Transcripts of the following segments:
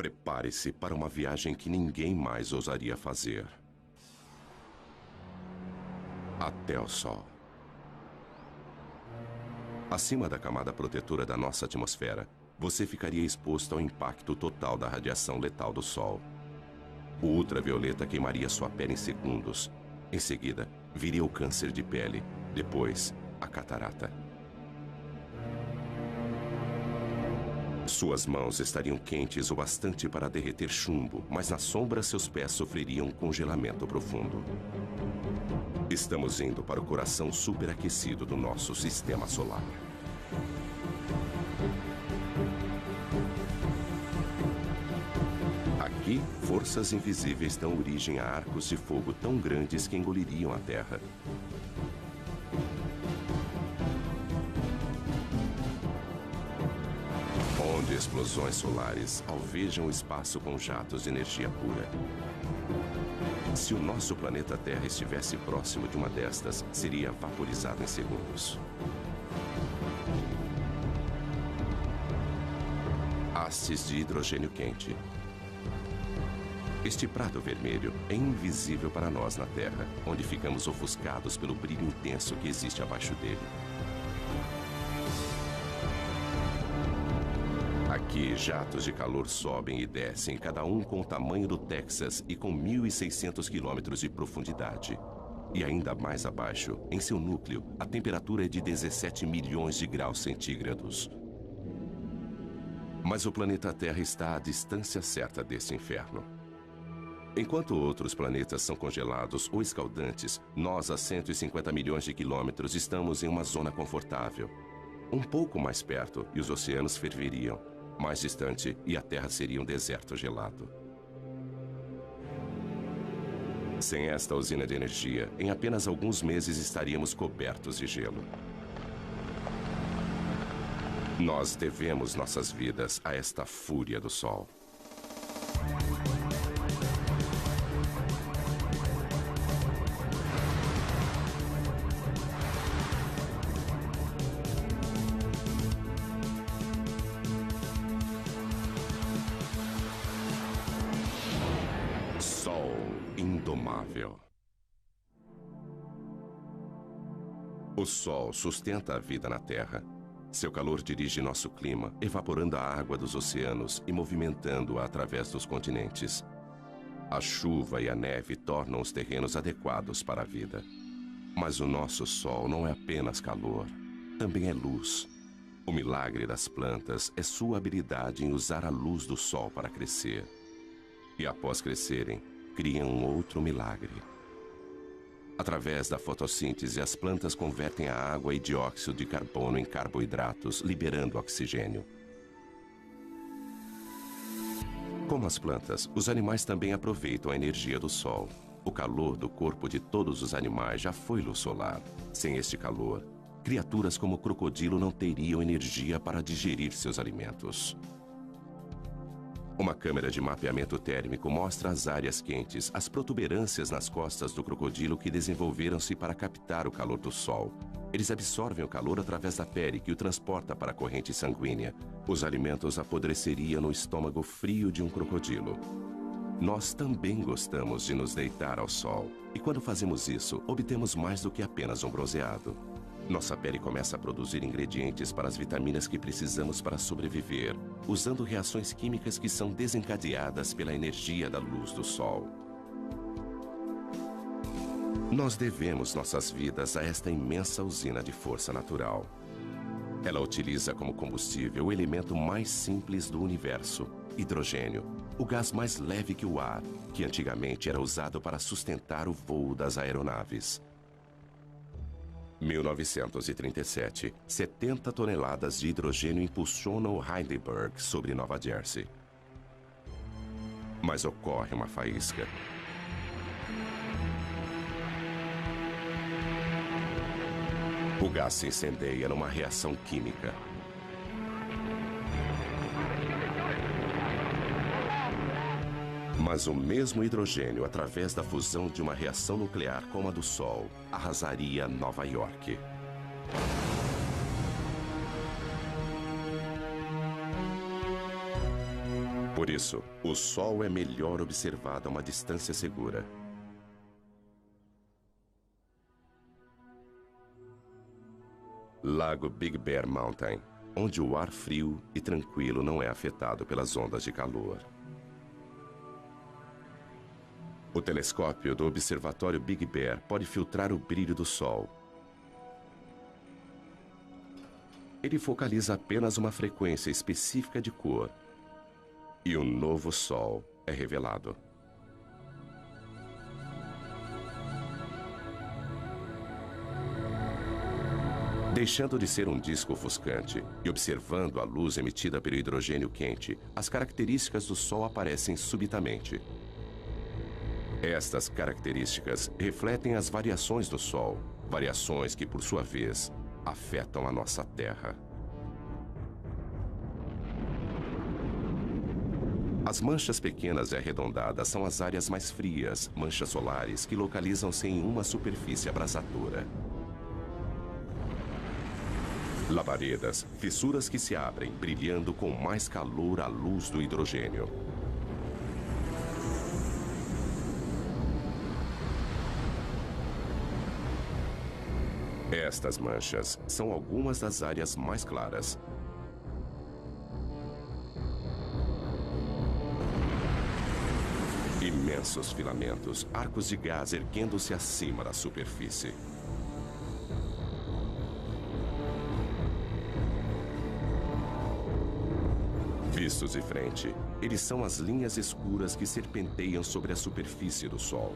Prepare-se para uma viagem que ninguém mais ousaria fazer. Até o Sol. Acima da camada protetora da nossa atmosfera, você ficaria exposto ao impacto total da radiação letal do Sol. O ultravioleta queimaria sua pele em segundos. Em seguida, viria o câncer de pele. Depois, a catarata. Suas mãos estariam quentes o bastante para derreter chumbo, mas na sombra seus pés sofreriam um congelamento profundo. Estamos indo para o coração superaquecido do nosso sistema solar. Aqui, forças invisíveis dão origem a arcos de fogo tão grandes que engoliriam a Terra. Onde explosões solares alvejam o espaço com jatos de energia pura. Se o nosso planeta Terra estivesse próximo de uma destas, seria vaporizado em segundos. Hastes de hidrogênio quente. Este prato vermelho é invisível para nós na Terra, onde ficamos ofuscados pelo brilho intenso que existe abaixo dele. Aqui, jatos de calor sobem e descem, cada um com o tamanho do Texas e com 1.600 quilômetros de profundidade. E ainda mais abaixo, em seu núcleo, a temperatura é de 17 milhões de graus centígrados. Mas o planeta Terra está à distância certa desse inferno. Enquanto outros planetas são congelados ou escaldantes, nós, a 150 milhões de quilômetros, estamos em uma zona confortável. Um pouco mais perto e os oceanos ferveriam. Mais distante e a Terra seria um deserto gelado. Sem esta usina de energia, em apenas alguns meses estaríamos cobertos de gelo. Nós devemos nossas vidas a esta fúria do Sol. Sol indomável. O Sol sustenta a vida na Terra. Seu calor dirige nosso clima, evaporando a água dos oceanos e movimentando-a através dos continentes. A chuva e a neve tornam os terrenos adequados para a vida. Mas o nosso Sol não é apenas calor, também é luz. O milagre das plantas é sua habilidade em usar a luz do Sol para crescer. E após crescerem, criam um outro milagre. Através da fotossíntese, as plantas convertem a água e dióxido de carbono em carboidratos, liberando oxigênio. Como as plantas, os animais também aproveitam a energia do Sol. O calor do corpo de todos os animais já foi luz solar. Sem este calor, criaturas como o crocodilo não teriam energia para digerir seus alimentos. Uma câmera de mapeamento térmico mostra as áreas quentes, as protuberâncias nas costas do crocodilo que desenvolveram-se para captar o calor do Sol. Eles absorvem o calor através da pele que o transporta para a corrente sanguínea. Os alimentos apodreceriam no estômago frio de um crocodilo. Nós também gostamos de nos deitar ao sol. E quando fazemos isso, obtemos mais do que apenas um bronzeado. Nossa pele começa a produzir ingredientes para as vitaminas que precisamos para sobreviver, usando reações químicas que são desencadeadas pela energia da luz do Sol. Nós devemos nossas vidas a esta imensa usina de força natural. Ela utiliza como combustível o elemento mais simples do universo, hidrogênio, o gás mais leve que o ar, que antigamente era usado para sustentar o voo das aeronaves. 1937, 70 toneladas de hidrogênio impulsionam o Heidelberg sobre Nova Jersey. Mas ocorre uma faísca. O gás se incendeia numa reação química. Mas o mesmo hidrogênio, através da fusão de uma reação nuclear como a do Sol, arrasaria Nova York. Por isso, o Sol é melhor observado a uma distância segura. Lago Big Bear Mountain, onde o ar frio e tranquilo não é afetado pelas ondas de calor. O telescópio do Observatório Big Bear pode filtrar o brilho do Sol. Ele focaliza apenas uma frequência específica de cor. E um novo Sol é revelado. Deixando de ser um disco ofuscante e observando a luz emitida pelo hidrogênio quente, as características do Sol aparecem subitamente. Estas características refletem as variações do Sol, variações que, por sua vez, afetam a nossa Terra. As manchas pequenas e arredondadas são as áreas mais frias, manchas solares que localizam-se em uma superfície abrasadora. Labaredas, fissuras que se abrem, brilhando com mais calor à luz do hidrogênio. Estas manchas são algumas das áreas mais claras. Imensos filamentos, arcos de gás erguendo-se acima da superfície. Vistos de frente, eles são as linhas escuras que serpenteiam sobre a superfície do Sol.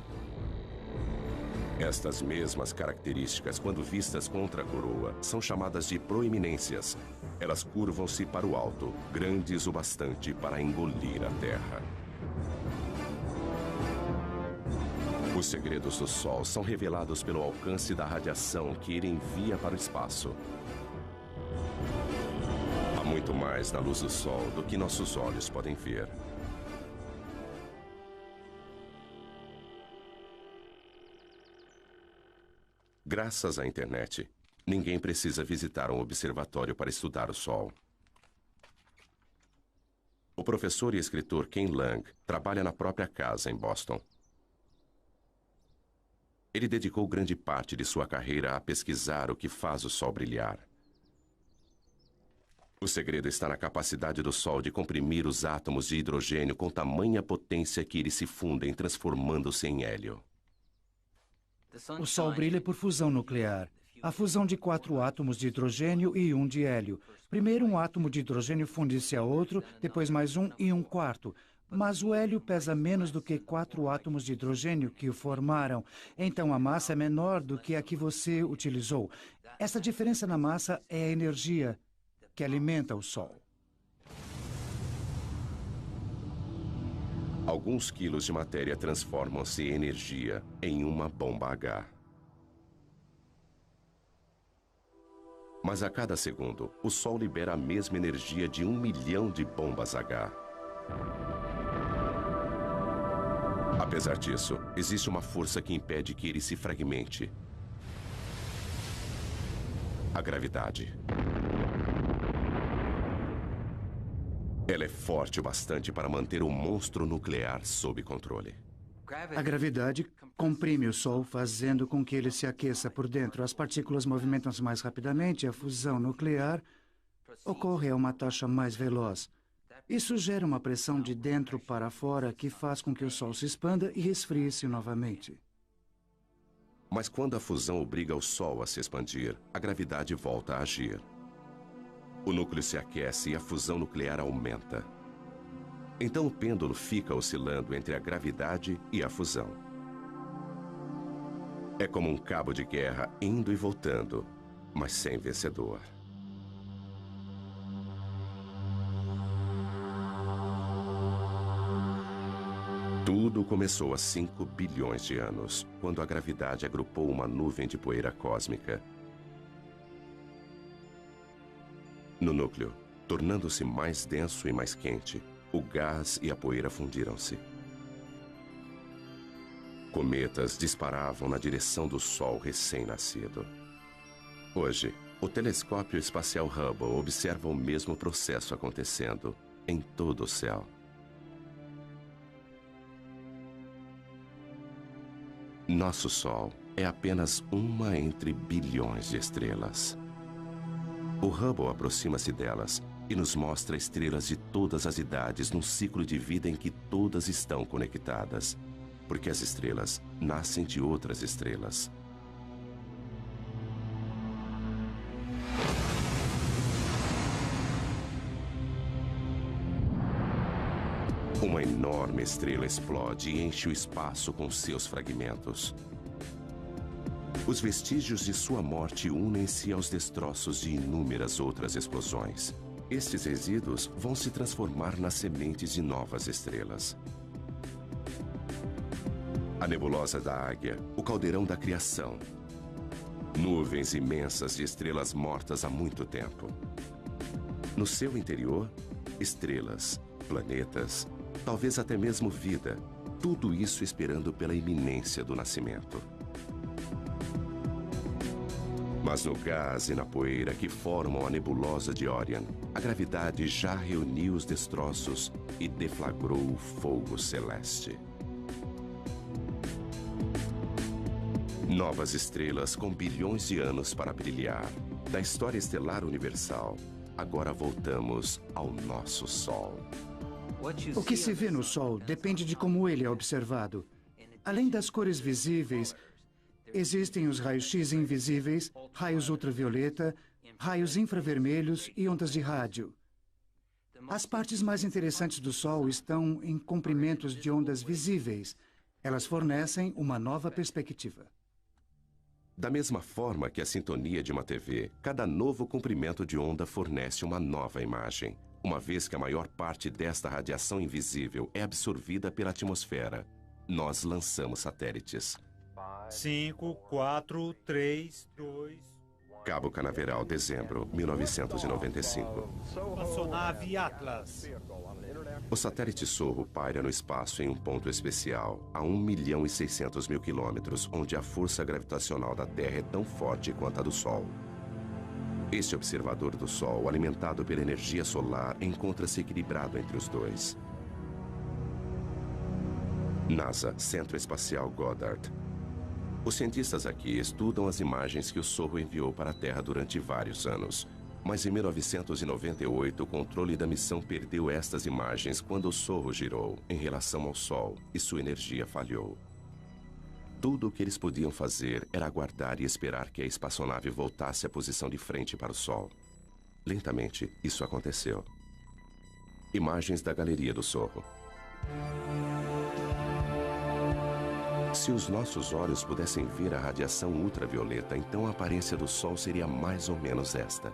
Estas mesmas características, quando vistas contra a coroa, são chamadas de proeminências. Elas curvam-se para o alto, grandes o bastante para engolir a Terra. Os segredos do Sol são revelados pelo alcance da radiação que ele envia para o espaço. Há muito mais na luz do Sol do que nossos olhos podem ver. Graças à internet, ninguém precisa visitar um observatório para estudar o Sol. O professor e escritor Ken Lang trabalha na própria casa em Boston. Ele dedicou grande parte de sua carreira a pesquisar o que faz o Sol brilhar. O segredo está na capacidade do Sol de comprimir os átomos de hidrogênio com tamanha potência que eles se fundem, transformando-se em hélio. O Sol brilha por fusão nuclear. A fusão de 4 átomos de hidrogênio e 1 de hélio. Primeiro um átomo de hidrogênio funde-se a outro, depois mais um e um quarto. Mas o hélio pesa menos do que 4 átomos de hidrogênio que o formaram. Então a massa é menor do que a que você utilizou. Essa diferença na massa é a energia que alimenta o Sol. Alguns quilos de matéria transformam-se em energia em uma bomba H. Mas a cada segundo, o Sol libera a mesma energia de 1 milhão de bombas H. Apesar disso, existe uma força que impede que ele se fragmente. A gravidade. Ela é forte o bastante para manter o monstro nuclear sob controle. A gravidade comprime o Sol, fazendo com que ele se aqueça por dentro. As partículas movimentam-se mais rapidamente e a fusão nuclear ocorre a uma taxa mais veloz. Isso gera uma pressão de dentro para fora que faz com que o Sol se expanda e esfrie-se novamente. Mas quando a fusão obriga o Sol a se expandir, a gravidade volta a agir. O núcleo se aquece e a fusão nuclear aumenta. Então o pêndulo fica oscilando entre a gravidade e a fusão. É como um cabo de guerra indo e voltando, mas sem vencedor. Tudo começou há 5 bilhões de anos, quando a gravidade agrupou uma nuvem de poeira cósmica. No núcleo, tornando-se mais denso e mais quente, o gás e a poeira fundiram-se. Cometas disparavam na direção do Sol recém-nascido. Hoje, o telescópio espacial Hubble observa o mesmo processo acontecendo em todo o céu. Nosso Sol é apenas uma entre bilhões de estrelas. O Hubble aproxima-se delas e nos mostra estrelas de todas as idades num ciclo de vida em que todas estão conectadas, porque as estrelas nascem de outras estrelas. Uma enorme estrela explode e enche o espaço com seus fragmentos. Os vestígios de sua morte unem-se aos destroços de inúmeras outras explosões. Estes resíduos vão se transformar nas sementes de novas estrelas. A nebulosa da Águia, o caldeirão da criação. Nuvens imensas de estrelas mortas há muito tempo. No seu interior, estrelas, planetas, talvez até mesmo vida, tudo isso esperando pela iminência do nascimento. Mas no gás e na poeira que formam a nebulosa de Orion, a gravidade já reuniu os destroços e deflagrou o fogo celeste. Novas estrelas com bilhões de anos para brilhar. Da história estelar universal, agora voltamos ao nosso Sol. O que se vê no Sol depende de como ele é observado. Além das cores visíveis, existem os raios-x invisíveis, raios ultravioleta, raios infravermelhos e ondas de rádio. As partes mais interessantes do Sol estão em comprimentos de ondas visíveis. Elas fornecem uma nova perspectiva. Da mesma forma que a sintonia de uma TV, cada novo comprimento de onda fornece uma nova imagem, uma vez que a maior parte desta radiação invisível é absorvida pela atmosfera. Nós lançamos satélites. 5, 4, 3, 2... Cabo Canaveral, dezembro, 1995. Espaçonave Atlas. O satélite Sorro paira no espaço em um ponto especial, a 1.600.000 quilômetros, onde a força gravitacional da Terra é tão forte quanto a do Sol. Este observador do Sol, alimentado pela energia solar, encontra-se equilibrado entre os dois. NASA, Centro Espacial Goddard. Os cientistas aqui estudam as imagens que o Sorro enviou para a Terra durante vários anos. Mas em 1998, o controle da missão perdeu estas imagens quando o Sorro girou em relação ao Sol e sua energia falhou. Tudo o que eles podiam fazer era aguardar e esperar que a espaçonave voltasse à posição de frente para o Sol. Lentamente, isso aconteceu. Imagens da galeria do Sorro. Se os nossos olhos pudessem ver a radiação ultravioleta, então a aparência do Sol seria mais ou menos esta.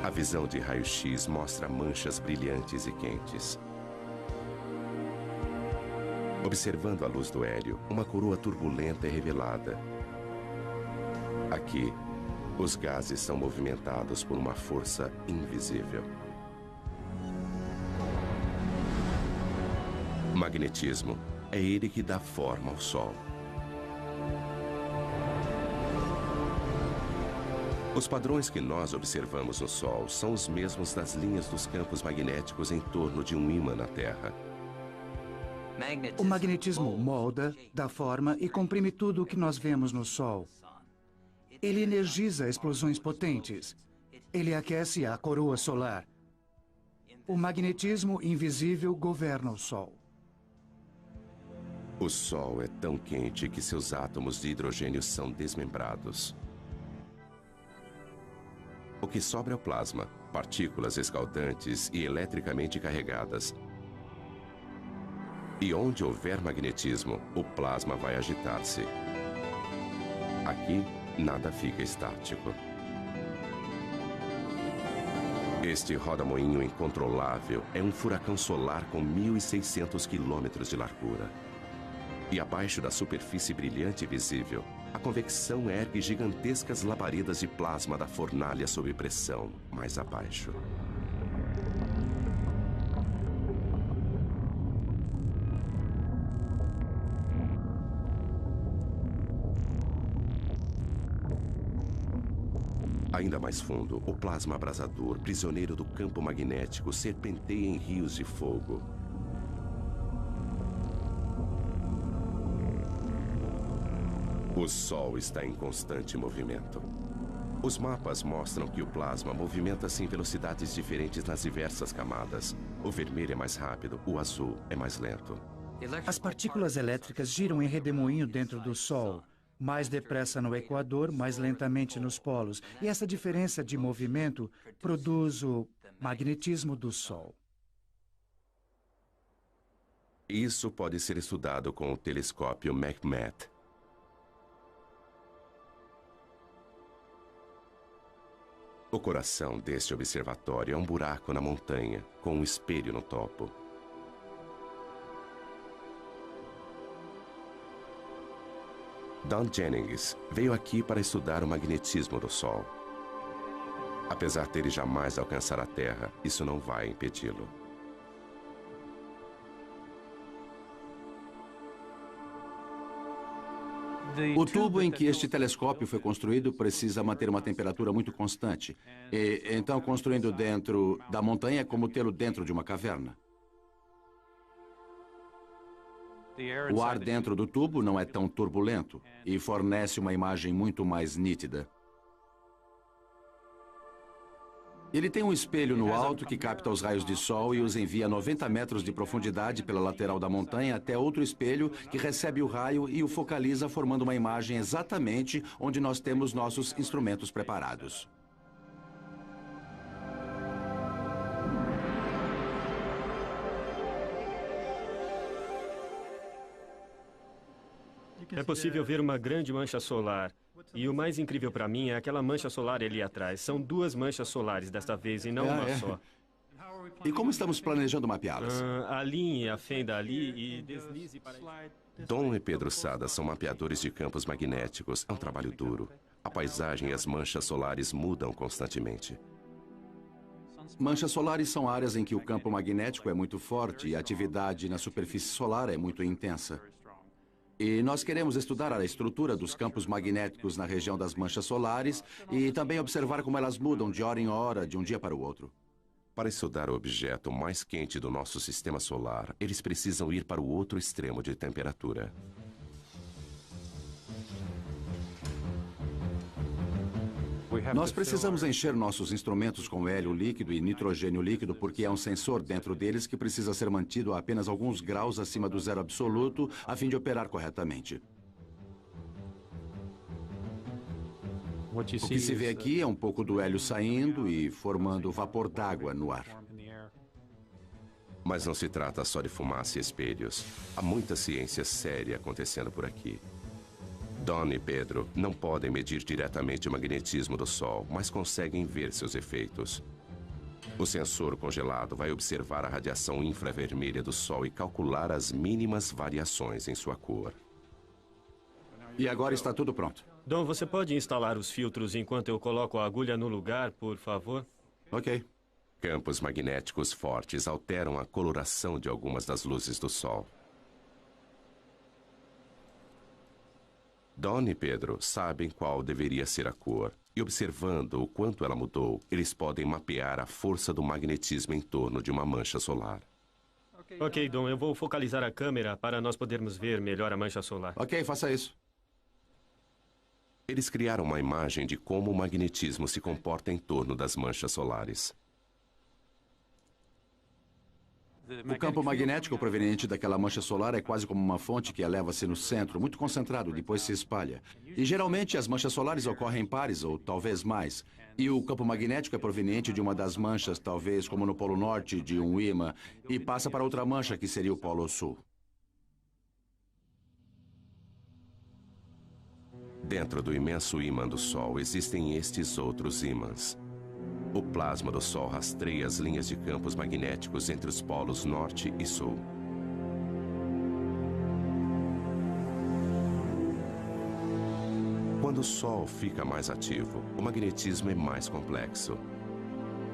A visão de raio-x mostra manchas brilhantes e quentes. Observando a luz do hélio, uma coroa turbulenta é revelada. Aqui, os gases são movimentados por uma força invisível. Magnetismo é ele que dá forma ao Sol. Os padrões que nós observamos no Sol são os mesmos das linhas dos campos magnéticos em torno de um ímã na Terra. O magnetismo molda, dá forma e comprime tudo o que nós vemos no Sol. Ele energiza explosões potentes. Ele aquece a coroa solar. O magnetismo invisível governa o Sol. O Sol é tão quente que seus átomos de hidrogênio são desmembrados. O que sobra é o plasma, partículas escaldantes e eletricamente carregadas. E onde houver magnetismo, o plasma vai agitar-se. Aqui, nada fica estático. Este roda-moinho incontrolável é um furacão solar com 1.600 quilômetros de largura. E abaixo da superfície brilhante e visível, a convecção ergue gigantescas labaredas de plasma da fornalha sob pressão, mais abaixo. Ainda mais fundo, o plasma abrasador, prisioneiro do campo magnético, serpenteia em rios de fogo. O Sol está em constante movimento. Os mapas mostram que o plasma movimenta-se em velocidades diferentes nas diversas camadas. O vermelho é mais rápido, o azul é mais lento. As partículas elétricas giram em redemoinho dentro do Sol. Mais depressa no Equador, mais lentamente nos polos. E essa diferença de movimento produz o magnetismo do Sol. Isso pode ser estudado com o telescópio McMath. O coração deste observatório é um buraco na montanha, com um espelho no topo. Don Jennings veio aqui para estudar o magnetismo do Sol. Apesar dele jamais alcançar a Terra, isso não vai impedi-lo. O tubo em que este telescópio foi construído precisa manter uma temperatura muito constante. E, então, construindo dentro da montanha é como tê-lo dentro de uma caverna. O ar dentro do tubo não é tão turbulento e fornece uma imagem muito mais nítida. Ele tem um espelho no alto que capta os raios de sol e os envia a 90 metros de profundidade pela lateral da montanha até outro espelho que recebe o raio e o focaliza, formando uma imagem exatamente onde nós temos nossos instrumentos preparados. É possível ver uma grande mancha solar. E o mais incrível para mim é aquela mancha solar ali atrás. São duas manchas solares desta vez e não uma só. E como estamos planejando mapeá-las? Alinhe a fenda ali e deslize para... Dom e Pedro Sada são mapeadores de campos magnéticos. É um trabalho duro. A paisagem e as manchas solares mudam constantemente. Manchas solares são áreas em que o campo magnético é muito forte e a atividade na superfície solar é muito intensa. E nós queremos estudar a estrutura dos campos magnéticos na região das manchas solares e também observar como elas mudam de hora em hora, de um dia para o outro. Para estudar o objeto mais quente do nosso sistema solar, eles precisam ir para o outro extremo de temperatura. Nós precisamos encher nossos instrumentos com hélio líquido e nitrogênio líquido porque há um sensor dentro deles que precisa ser mantido a apenas alguns graus acima do zero absoluto a fim de operar corretamente. O que se vê aqui é um pouco do hélio saindo e formando vapor d'água no ar. Mas não se trata só de fumaça e espelhos. Há muita ciência séria acontecendo por aqui. Don e Pedro não podem medir diretamente o magnetismo do Sol, mas conseguem ver seus efeitos. O sensor congelado vai observar a radiação infravermelha do Sol e calcular as mínimas variações em sua cor. E agora está tudo pronto. Dom, você pode instalar os filtros enquanto eu coloco a agulha no lugar, por favor? Ok. Campos magnéticos fortes alteram a coloração de algumas das luzes do Sol. Don e Pedro sabem qual deveria ser a cor, e observando o quanto ela mudou, eles podem mapear a força do magnetismo em torno de uma mancha solar. Ok, Dom, eu vou focalizar a câmera para nós podermos ver melhor a mancha solar. Ok, faça isso. Eles criaram uma imagem de como o magnetismo se comporta em torno das manchas solares. O campo magnético proveniente daquela mancha solar é quase como uma fonte que eleva-se no centro, muito concentrado, depois se espalha. E geralmente as manchas solares ocorrem em pares, ou talvez mais. E o campo magnético é proveniente de uma das manchas, talvez como no Polo Norte, de um ímã, e passa para outra mancha, que seria o Polo Sul. Dentro do imenso ímã do Sol existem estes outros ímãs. O plasma do Sol rastreia as linhas de campos magnéticos entre os polos norte e sul. Quando o Sol fica mais ativo, o magnetismo é mais complexo.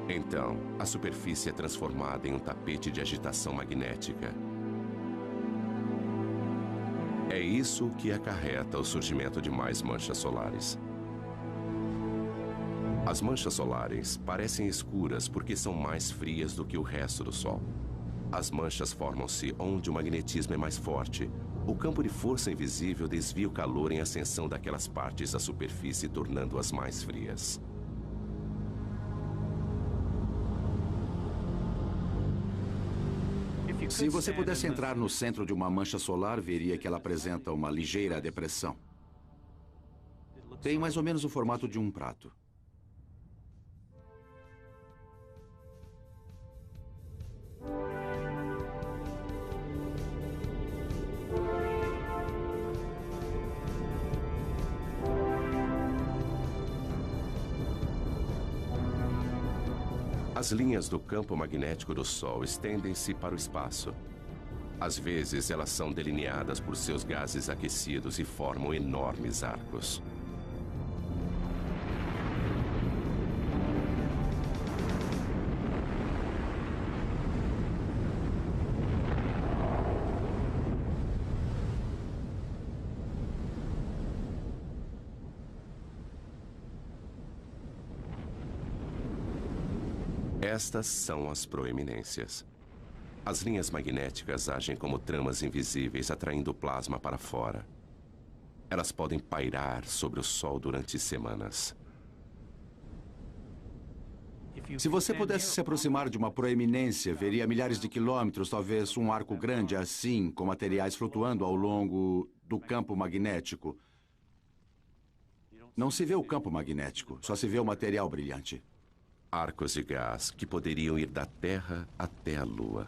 Então, a superfície é transformada em um tapete de agitação magnética. É isso que acarreta o surgimento de mais manchas solares. As manchas solares parecem escuras porque são mais frias do que o resto do Sol. As manchas formam-se onde o magnetismo é mais forte. O campo de força invisível desvia o calor em ascensão daquelas partes da superfície, tornando-as mais frias. Se você pudesse entrar no centro de uma mancha solar, veria que ela apresenta uma ligeira depressão. Tem mais ou menos o formato de um prato. As linhas do campo magnético do Sol estendem-se para o espaço. Às vezes, elas são delineadas por seus gases aquecidos e formam enormes arcos. Estas são as proeminências. As linhas magnéticas agem como tramas invisíveis, atraindo o plasma para fora. Elas podem pairar sobre o Sol durante semanas. Se você pudesse se aproximar de uma proeminência, veria milhares de quilômetros, talvez um arco grande assim, com materiais flutuando ao longo do campo magnético. Não se vê o campo magnético, só se vê o material brilhante. Arcos de gás que poderiam ir da Terra até a Lua.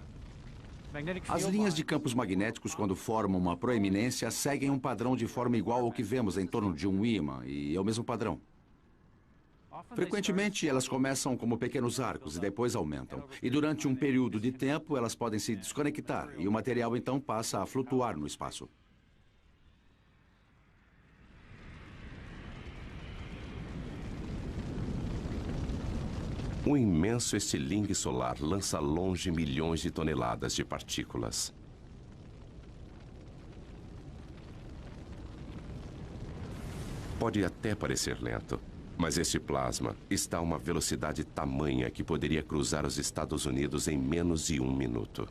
As linhas de campos magnéticos, quando formam uma proeminência, seguem um padrão de forma igual ao que vemos em torno de um ímã, e é o mesmo padrão. Frequentemente, elas começam como pequenos arcos e depois aumentam. E durante um período de tempo, elas podem se desconectar, e o material então passa a flutuar no espaço. Um imenso estilingue solar lança longe milhões de toneladas de partículas. Pode até parecer lento, mas este plasma está a uma velocidade tamanha que poderia cruzar os Estados Unidos em menos de 1 minuto.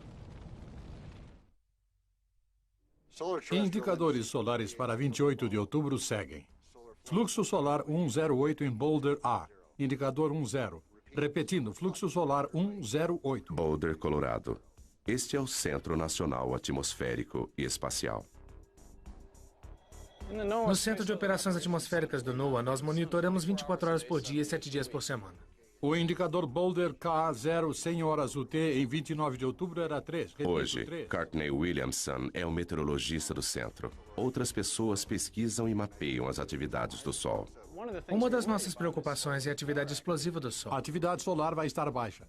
Indicadores solares para 28 de outubro seguem. Fluxo solar 108 em Boulder A. Indicador 10. Repetindo, fluxo solar 108. Boulder, Colorado. Este é o Centro Nacional Atmosférico e Espacial. No Centro de Operações Atmosféricas do NOAA, nós monitoramos 24 horas por dia e 7 dias por semana. O indicador Boulder K0 100 horas UT em 29 de outubro era 3. Repito, Hoje, 3. Courtney Williamson é o meteorologista do centro. Outras pessoas pesquisam e mapeiam as atividades do Sol. Uma das nossas preocupações é a atividade explosiva do Sol. A atividade solar vai estar baixa.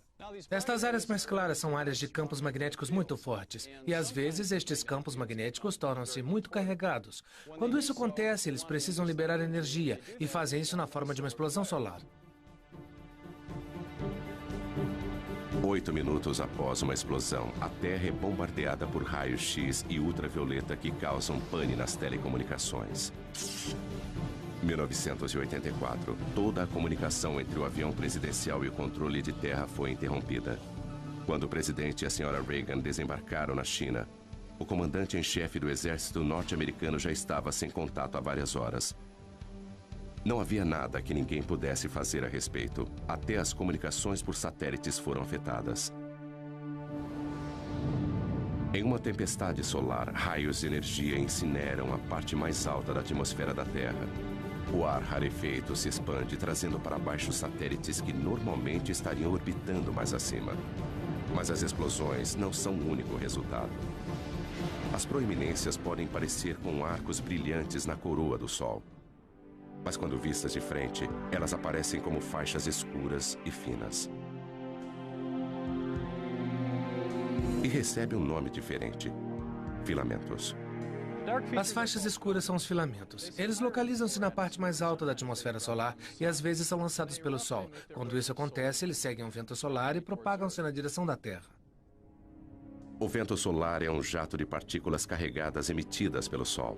Estas áreas mais claras são áreas de campos magnéticos muito fortes. E às vezes estes campos magnéticos tornam-se muito carregados. Quando isso acontece, eles precisam liberar energia e fazem isso na forma de uma explosão solar. 8 minutos após uma explosão, a Terra é bombardeada por raios-x e ultravioleta que causam pane nas telecomunicações. 1984, toda a comunicação entre o avião presidencial e o controle de terra foi interrompida. Quando o presidente e a senhora Reagan desembarcaram na China, o comandante em chefe do exército norte-americano já estava sem contato há várias horas. Não havia nada que ninguém pudesse fazer a respeito. Até as comunicações por satélites foram afetadas. Em uma tempestade solar, raios de energia incineram a parte mais alta da atmosfera da Terra. O ar rarefeito se expande, trazendo para baixo satélites que normalmente estariam orbitando mais acima. Mas as explosões não são o único resultado. As proeminências podem parecer com arcos brilhantes na coroa do Sol. Mas quando vistas de frente, elas aparecem como faixas escuras e finas. E recebe um nome diferente: filamentos. As faixas escuras são os filamentos. Eles localizam-se na parte mais alta da atmosfera solar e às vezes são lançados pelo Sol. Quando isso acontece, eles seguem um vento solar e propagam-se na direção da Terra. O vento solar é um jato de partículas carregadas emitidas pelo Sol.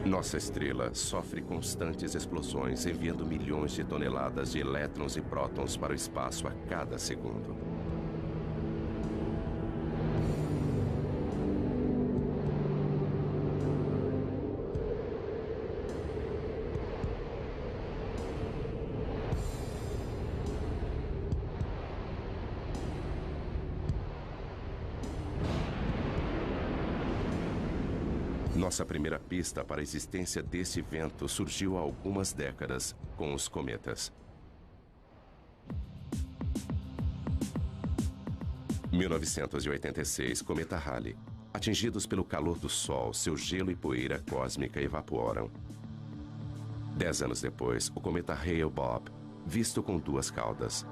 Nossa estrela sofre constantes explosões, enviando milhões de toneladas de elétrons e prótons para o espaço a cada segundo. Nossa primeira pista para a existência desse evento surgiu há algumas décadas com os cometas. 1986, cometa Halley. Atingidos pelo calor do Sol, seu gelo e poeira cósmica evaporam. 10 anos depois, o cometa Hale-Bopp, visto com duas caudas.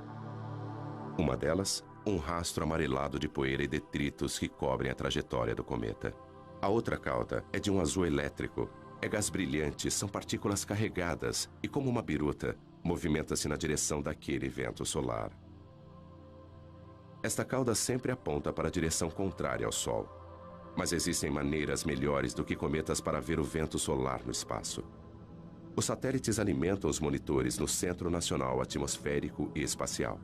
Uma delas, um rastro amarelado de poeira e detritos que cobrem a trajetória do cometa. A outra cauda é de um azul elétrico. É gás brilhante, são partículas carregadas e, como uma biruta, movimenta-se na direção daquele vento solar. Esta cauda sempre aponta para a direção contrária ao Sol. Mas existem maneiras melhores do que cometas para ver o vento solar no espaço. Os satélites alimentam os monitores no Centro Nacional Atmosférico e Espacial.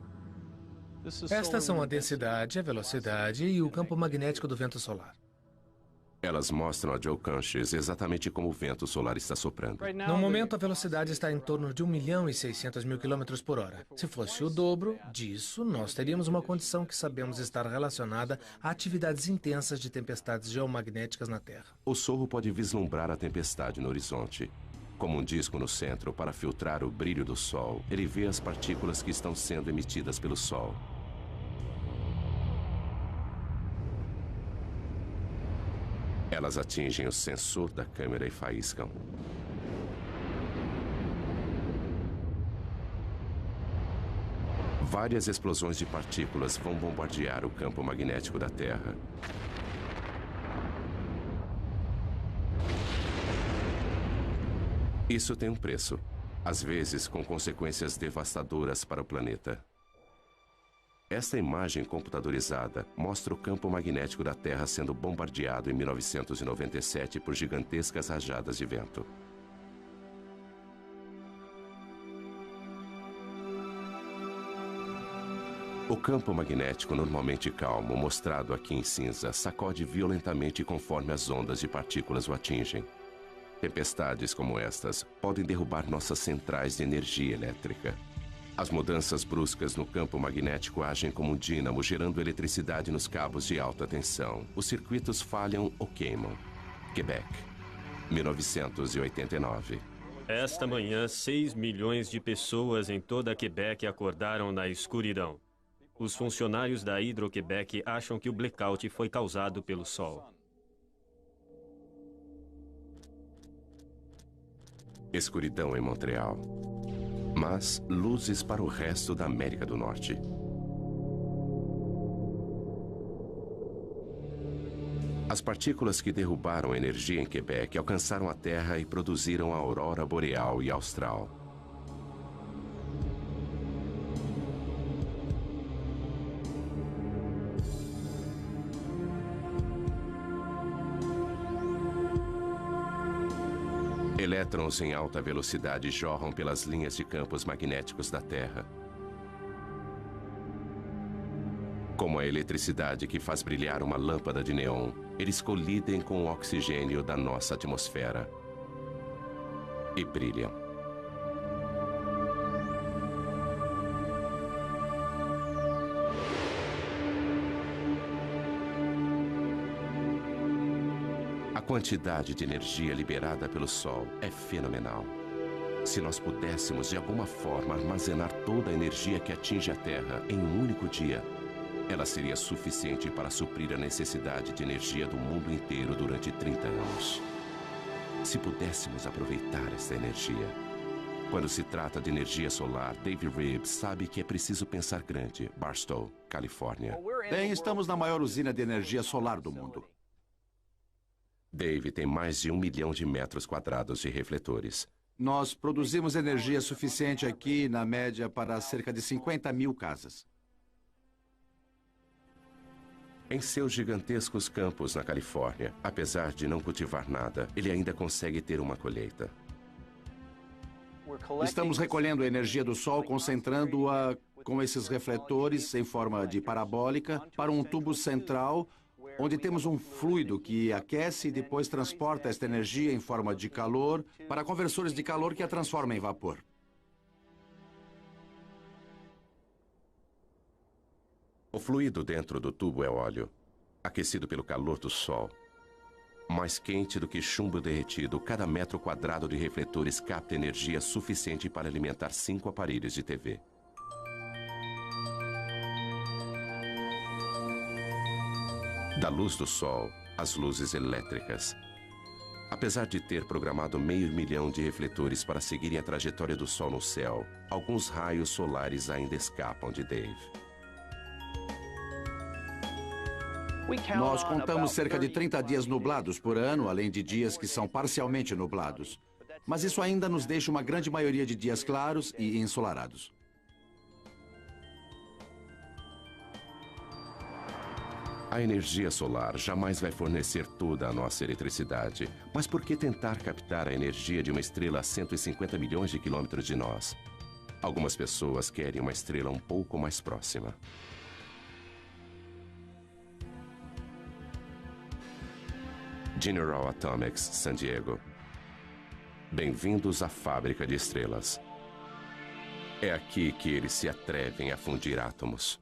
Estas são a densidade, a velocidade e o campo magnético do vento solar. Elas mostram a Joe Canches exatamente como o vento solar está soprando. No momento, a velocidade está em torno de 1.600.000 km por hora. Se fosse o dobro disso, nós teríamos uma condição que sabemos estar relacionada a atividades intensas de tempestades geomagnéticas na Terra. O Sorro pode vislumbrar a tempestade no horizonte. Como um disco no centro para filtrar o brilho do Sol, ele vê as partículas que estão sendo emitidas pelo Sol. Elas atingem o sensor da câmera e faiscam. Várias explosões de partículas vão bombardear o campo magnético da Terra. Isso tem um preço, às vezes com consequências devastadoras para o planeta. Esta imagem computadorizada mostra o campo magnético da Terra sendo bombardeado em 1997 por gigantescas rajadas de vento. O campo magnético normalmente calmo, mostrado aqui em cinza, sacode violentamente conforme as ondas de partículas o atingem. Tempestades como estas podem derrubar nossas centrais de energia elétrica. As mudanças bruscas no campo magnético agem como um dínamo, gerando eletricidade nos cabos de alta tensão. Os circuitos falham ou queimam. Quebec, 1989. Esta manhã, 6 milhões de pessoas em toda Quebec acordaram na escuridão. Os funcionários da Hydro-Québec acham que o blackout foi causado pelo Sol. Escuridão em Montreal. Mas luzes para o resto da América do Norte. As partículas que derrubaram energia em Quebec alcançaram a Terra e produziram a aurora boreal e austral. Elétrons em alta velocidade jorram pelas linhas de campos magnéticos da Terra. Como a eletricidade que faz brilhar uma lâmpada de neon, eles colidem com o oxigênio da nossa atmosfera e brilham. A quantidade de energia liberada pelo Sol é fenomenal. Se nós pudéssemos, de alguma forma, armazenar toda a energia que atinge a Terra em um único dia, ela seria suficiente para suprir a necessidade de energia do mundo inteiro durante 30 anos. Se pudéssemos aproveitar essa energia. Quando se trata de energia solar, Dave Reeves sabe que é preciso pensar grande. Barstow, Califórnia. Bem, estamos na maior usina de energia solar do mundo. Dave tem mais de 1 milhão de metros quadrados de refletores. Nós produzimos energia suficiente aqui, na média, para cerca de 50 mil casas. Em seus gigantescos campos na Califórnia, apesar de não cultivar nada, ele ainda consegue ter uma colheita. Estamos recolhendo a energia do Sol, concentrando-a com esses refletores em forma de parabólica para um tubo central, onde temos um fluido que aquece e depois transporta esta energia em forma de calor para conversores de calor que a transformam em vapor. O fluido dentro do tubo é óleo, aquecido pelo calor do Sol. Mais quente do que chumbo derretido, cada metro quadrado de refletores capta energia suficiente para alimentar 5 aparelhos de TV. Da luz do Sol, as luzes elétricas. Apesar de ter programado 500 mil de refletores para seguirem a trajetória do Sol no céu, alguns raios solares ainda escapam de Dave. Nós contamos cerca de 30 dias nublados por ano, além de dias que são parcialmente nublados. Mas isso ainda nos deixa uma grande maioria de dias claros e ensolarados. A energia solar jamais vai fornecer toda a nossa eletricidade. Mas por que tentar captar a energia de uma estrela a 150 milhões de quilômetros de nós? Algumas pessoas querem uma estrela um pouco mais próxima. General Atomics, San Diego. Bem-vindos à fábrica de estrelas. É aqui que eles se atrevem a fundir átomos.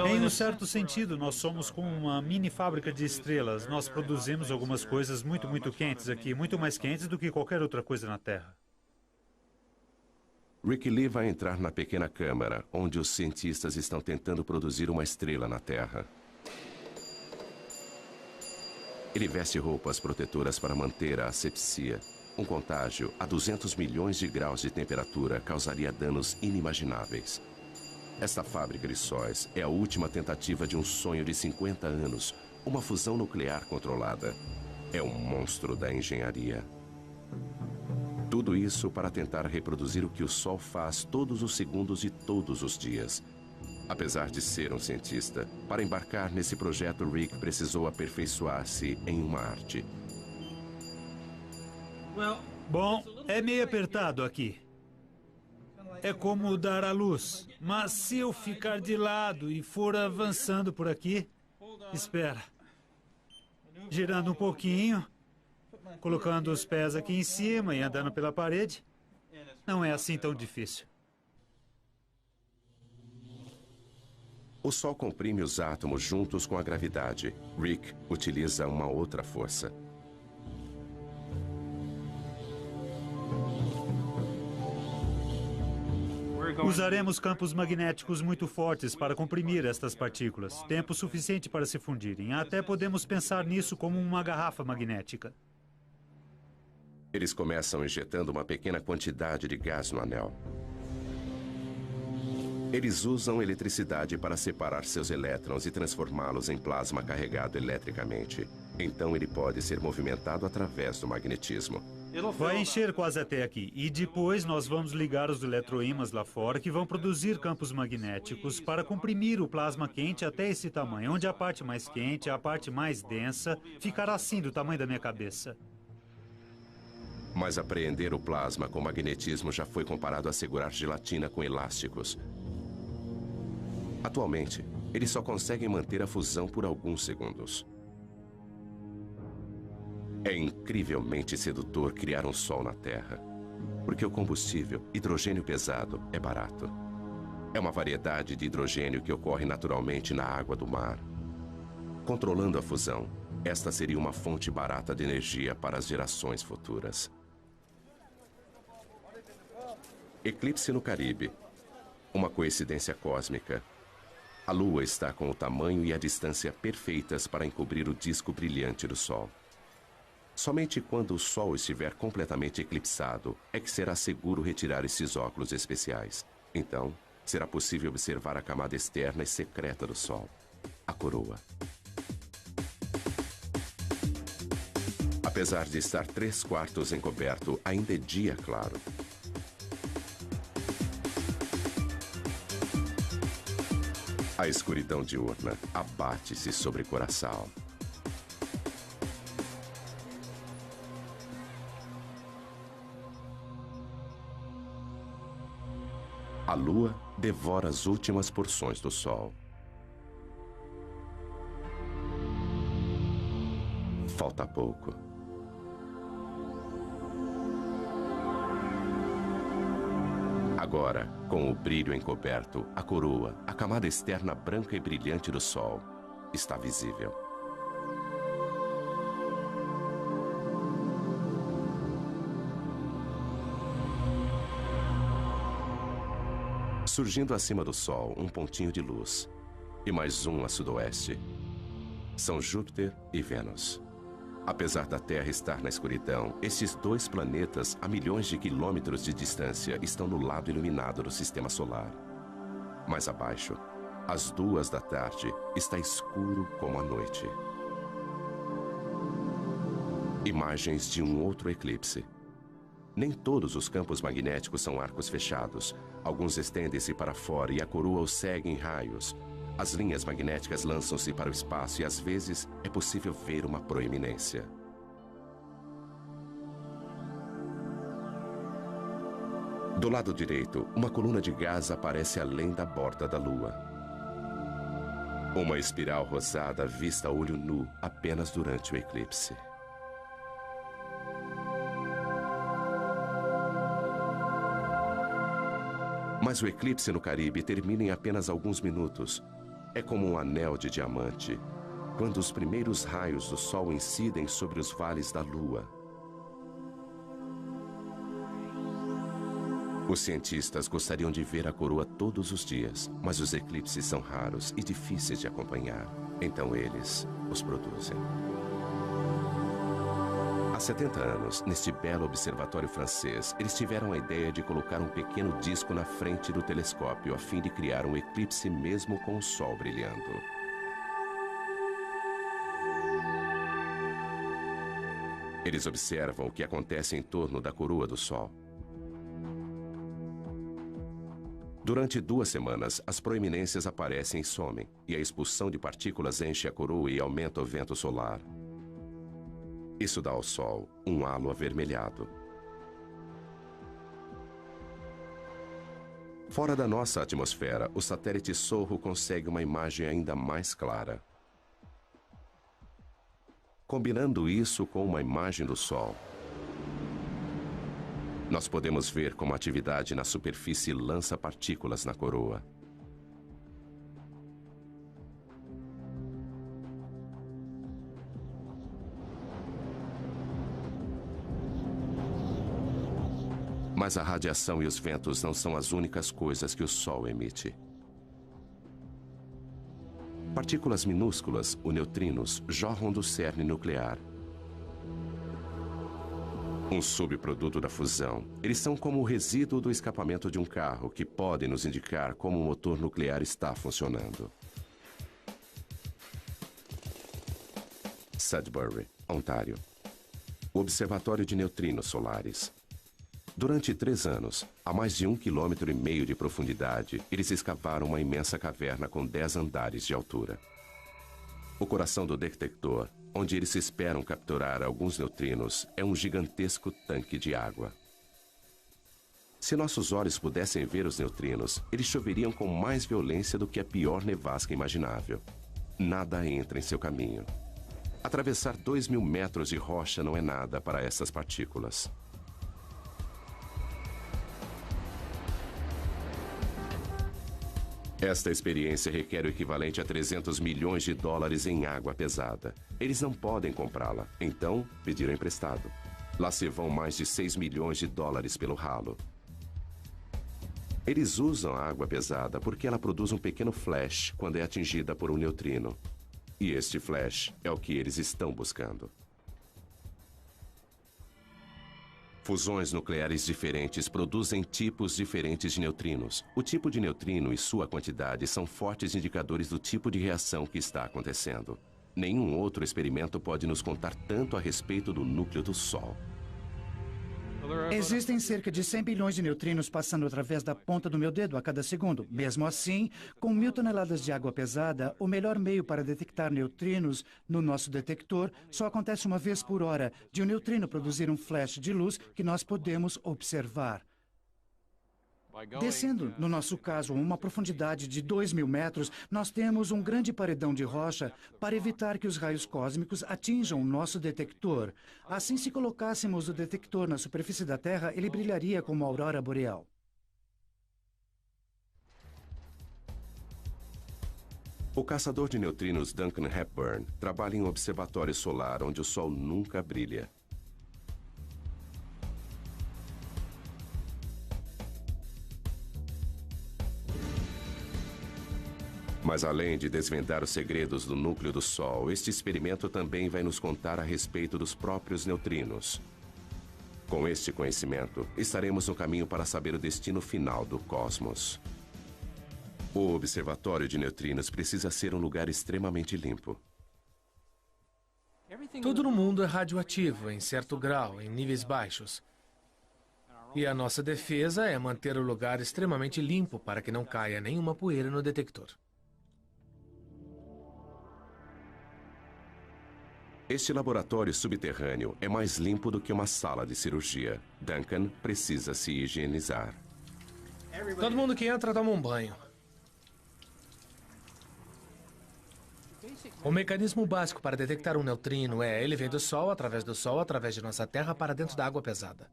Em um certo sentido, nós somos como uma mini fábrica de estrelas. Nós produzimos algumas coisas muito quentes aqui, muito mais quentes do que qualquer outra coisa na Terra. Rick Lee vai entrar na pequena câmara, onde os cientistas estão tentando produzir uma estrela na Terra. Ele veste roupas protetoras para manter a asepsia. Um contágio a 200 milhões de graus de temperatura causaria danos inimagináveis. Esta fábrica de sóis é a última tentativa de um sonho de 50 anos, uma fusão nuclear controlada. É um monstro da engenharia. Tudo isso para tentar reproduzir o que o Sol faz todos os segundos de todos os dias. Apesar de ser um cientista, para embarcar nesse projeto, Rick precisou aperfeiçoar-se em uma arte. Bom, é meio apertado aqui. É como dar à luz. Mas se eu ficar de lado e for avançando por aqui... Espera. Girando um pouquinho... Colocando os pés aqui em cima e andando pela parede, não é assim tão difícil. O Sol comprime os átomos juntos com a gravidade. Rick utiliza uma outra força. Usaremos campos magnéticos muito fortes para comprimir estas partículas. Tempo suficiente para se fundirem. Até podemos pensar nisso como uma garrafa magnética. Eles começam injetando uma pequena quantidade de gás no anel. Eles usam eletricidade para separar seus elétrons e transformá-los em plasma carregado eletricamente. Então ele pode ser movimentado através do magnetismo. Vai encher quase até aqui. E depois nós vamos ligar os eletroímãs lá fora que vão produzir campos magnéticos para comprimir o plasma quente até esse tamanho, onde a parte mais quente, a parte mais densa, ficará assim do tamanho da minha cabeça. Mas apreender o plasma com magnetismo já foi comparado a segurar gelatina com elásticos. Atualmente, eles só conseguem manter a fusão por alguns segundos. É incrivelmente sedutor criar um Sol na Terra, porque o combustível, hidrogênio pesado, é barato. É uma variedade de hidrogênio que ocorre naturalmente na água do mar. Controlando a fusão, esta seria uma fonte barata de energia para as gerações futuras. Eclipse no Caribe. Uma coincidência cósmica. A Lua está com o tamanho e a distância perfeitas para encobrir o disco brilhante do Sol. Somente quando o Sol estiver completamente eclipsado é que será seguro retirar esses óculos especiais. Então, será possível observar a camada externa e secreta do Sol, a coroa. Apesar de estar 3/4 encoberto, ainda é dia claro. A escuridão diurna abate-se sobre Curaçao. A lua devora as últimas porções do sol. Falta pouco. Agora, com o brilho encoberto, a coroa, a camada externa branca e brilhante do sol, está visível. Surgindo acima do Sol, um pontinho de luz. E mais um a sudoeste. São Júpiter e Vênus. Apesar da Terra estar na escuridão, estes dois planetas, a milhões de quilômetros de distância, estão no lado iluminado do Sistema Solar. Mais abaixo, às 2 da tarde, está escuro como a noite. Imagens de um outro eclipse. Nem todos os campos magnéticos são arcos fechados. Alguns estendem-se para fora e a coroa os segue em raios. As linhas magnéticas lançam-se para o espaço e às vezes é possível ver uma proeminência. Do lado direito, uma coluna de gás aparece além da borda da Lua. Uma espiral rosada vista a olho nu apenas durante o eclipse. Mas o eclipse no Caribe termina em apenas alguns minutos. É como um anel de diamante, quando os primeiros raios do Sol incidem sobre os vales da Lua. Os cientistas gostariam de ver a coroa todos os dias, mas os eclipses são raros e difíceis de acompanhar. Então eles os produzem. Há 70 anos, neste belo observatório francês, eles tiveram a ideia de colocar um pequeno disco na frente do telescópio a fim de criar um eclipse mesmo com o Sol brilhando. Eles observam o que acontece em torno da coroa do Sol. Durante 2 semanas, as proeminências aparecem e somem, e a expulsão de partículas enche a coroa e aumenta o vento solar. Isso dá ao Sol um halo avermelhado. Fora da nossa atmosfera, o satélite Sorro consegue uma imagem ainda mais clara. Combinando isso com uma imagem do Sol, nós podemos ver como a atividade na superfície lança partículas na coroa. Mas a radiação e os ventos não são as únicas coisas que o Sol emite. Partículas minúsculas, os neutrinos, jorram do cerne nuclear. Um subproduto da fusão. Eles são como o resíduo do escapamento de um carro, que podem nos indicar como o motor nuclear está funcionando. Sudbury, Ontário. O Observatório de Neutrinos Solares. Durante 3 anos, a mais de 1,5 km de profundidade, eles escavaram uma imensa caverna com 10 andares de altura. O coração do detector, onde eles esperam capturar alguns neutrinos, é um gigantesco tanque de água. Se nossos olhos pudessem ver os neutrinos, eles choveriam com mais violência do que a pior nevasca imaginável. Nada entra em seu caminho. Atravessar 2.000 metros de rocha não é nada para essas partículas. Esta experiência requer o equivalente a 300 milhões de dólares em água pesada. Eles não podem comprá-la, então pediram emprestado. Lá se vão mais de 6 milhões de dólares pelo ralo. Eles usam a água pesada porque ela produz um pequeno flash quando é atingida por um neutrino. E este flash é o que eles estão buscando. Fusões nucleares diferentes produzem tipos diferentes de neutrinos. O tipo de neutrino e sua quantidade são fortes indicadores do tipo de reação que está acontecendo. Nenhum outro experimento pode nos contar tanto a respeito do núcleo do Sol. Existem cerca de 100 bilhões de neutrinos passando através da ponta do meu dedo a cada segundo. Mesmo assim, com 1.000 toneladas de água pesada, o melhor meio para detectar neutrinos no nosso detector só acontece uma vez por hora, de um neutrino produzir um flash de luz que nós podemos observar. Descendo, no nosso caso, a uma profundidade de 2.000 metros, nós temos um grande paredão de rocha para evitar que os raios cósmicos atinjam o nosso detector. Assim, se colocássemos o detector na superfície da Terra, ele brilharia como a aurora boreal. O caçador de neutrinos Duncan Hepburn trabalha em um observatório solar onde o Sol nunca brilha. Mas além de desvendar os segredos do núcleo do Sol, este experimento também vai nos contar a respeito dos próprios neutrinos. Com este conhecimento, estaremos no caminho para saber o destino final do cosmos. O observatório de neutrinos precisa ser um lugar extremamente limpo. Tudo no mundo é radioativo, em certo grau, em níveis baixos. E a nossa defesa é manter o lugar extremamente limpo para que não caia nenhuma poeira no detector. Este laboratório subterrâneo é mais limpo do que uma sala de cirurgia. Duncan precisa se higienizar. Todo mundo que entra toma um banho. O mecanismo básico para detectar um neutrino é: ele vem do Sol, através de nossa Terra, para dentro da água pesada.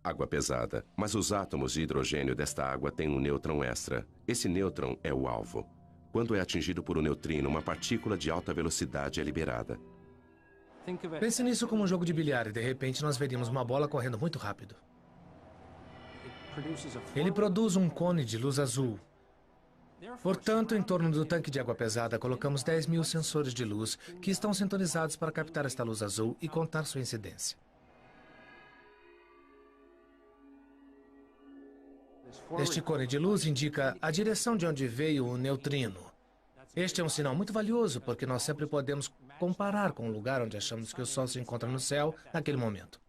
Água pesada, mas os átomos de hidrogênio desta água têm um nêutron extra. Esse nêutron é o alvo. Quando é atingido por um neutrino, uma partícula de alta velocidade é liberada. Pense nisso como um jogo de bilhar e de repente nós veríamos uma bola correndo muito rápido. Ele produz um cone de luz azul. Portanto, em torno do tanque de água pesada, colocamos 10.000 sensores de luz que estão sintonizados para captar esta luz azul e contar sua incidência. Este cone de luz indica a direção de onde veio o neutrino. Este é um sinal muito valioso porque nós sempre podemos comparar com o lugar onde achamos que o Sol se encontra no céu naquele momento.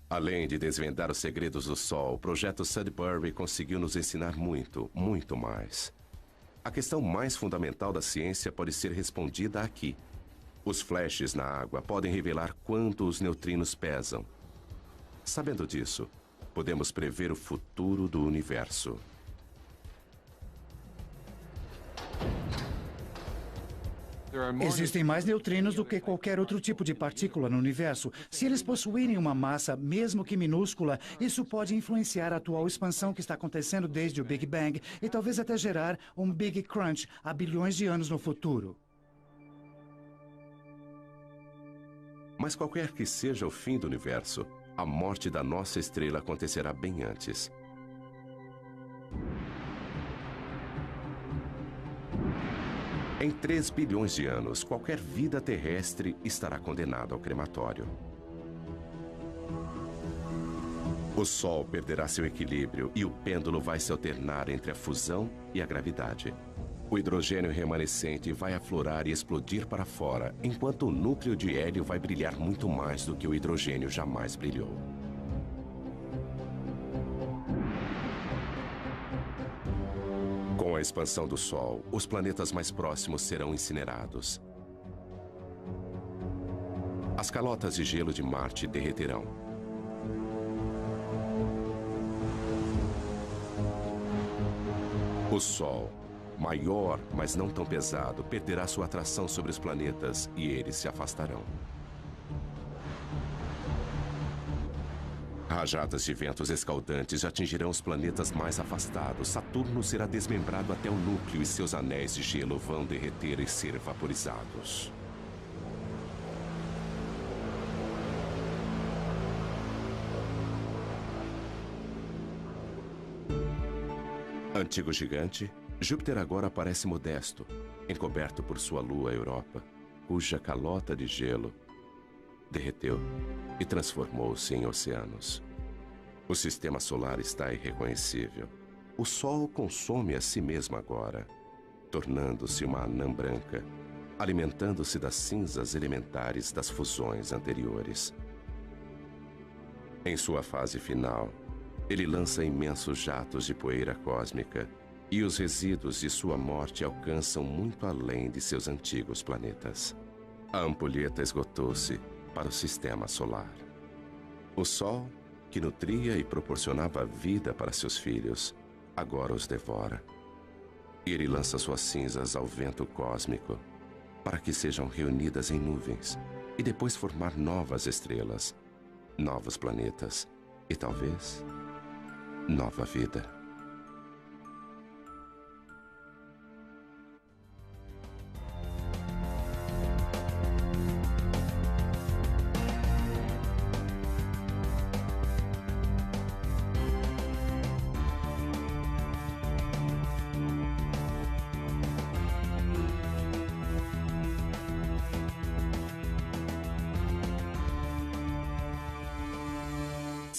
Além de desvendar os segredos do Sol, o projeto Sudbury conseguiu nos ensinar muito, muito mais. A questão mais fundamental da ciência pode ser respondida aqui. Os flashes na água podem revelar quanto os neutrinos pesam. Sabendo disso, podemos prever o futuro do universo. Existem mais neutrinos do que qualquer outro tipo de partícula no universo. Se eles possuírem uma massa, mesmo que minúscula, isso pode influenciar a atual expansão que está acontecendo desde o Big Bang e talvez até gerar um Big Crunch há bilhões de anos no futuro. Mas qualquer que seja o fim do universo, a morte da nossa estrela acontecerá bem antes. Em 3 bilhões de anos, qualquer vida terrestre estará condenada ao crematório. O Sol perderá seu equilíbrio e o pêndulo vai se alternar entre a fusão e a gravidade. O hidrogênio remanescente vai aflorar e explodir para fora, enquanto o núcleo de hélio vai brilhar muito mais do que o hidrogênio jamais brilhou. Com a expansão do Sol, os planetas mais próximos serão incinerados. As calotas de gelo de Marte derreterão. O Sol, maior, mas não tão pesado, perderá sua atração sobre os planetas e eles se afastarão. Rajadas de ventos escaldantes atingirão os planetas mais afastados. Saturno será desmembrado até o núcleo e seus anéis de gelo vão derreter e ser vaporizados. Antigo gigante, Júpiter agora parece modesto, encoberto por sua lua Europa, cuja calota de gelo derreteu e transformou-se em oceanos. O sistema solar está irreconhecível. O Sol consome a si mesmo agora, tornando-se uma anã branca, alimentando-se das cinzas elementares das fusões anteriores. Em sua fase final, ele lança imensos jatos de poeira cósmica e os resíduos de sua morte alcançam muito além de seus antigos planetas. A ampulheta esgotou-se para o sistema solar. O Sol, que nutria e proporcionava vida para seus filhos, agora os devora. E ele lança suas cinzas ao vento cósmico para que sejam reunidas em nuvens e depois formar novas estrelas, novos planetas e talvez nova vida.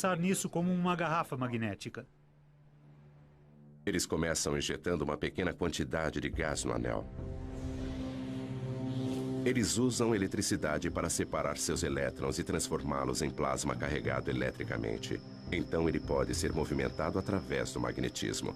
Pensar nisso como uma garrafa magnética. Eles começam injetando uma pequena quantidade de gás no anel. Eles usam eletricidade para separar seus elétrons e transformá-los em plasma carregado eletricamente. Então ele pode ser movimentado através do magnetismo.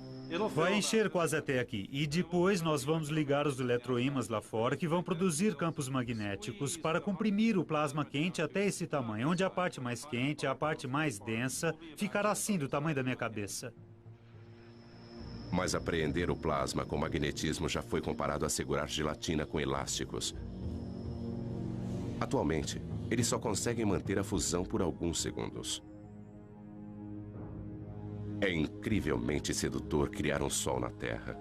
Vai encher quase até aqui. E depois nós vamos ligar os eletroímãs lá fora que vão produzir campos magnéticos para comprimir o plasma quente até esse tamanho, onde a parte mais quente, a parte mais densa, ficará assim do tamanho da minha cabeça. Mas apreender o plasma com magnetismo já foi comparado a segurar gelatina com elásticos. Atualmente, eles só conseguem manter a fusão por alguns segundos. É incrivelmente sedutor criar um sol na Terra,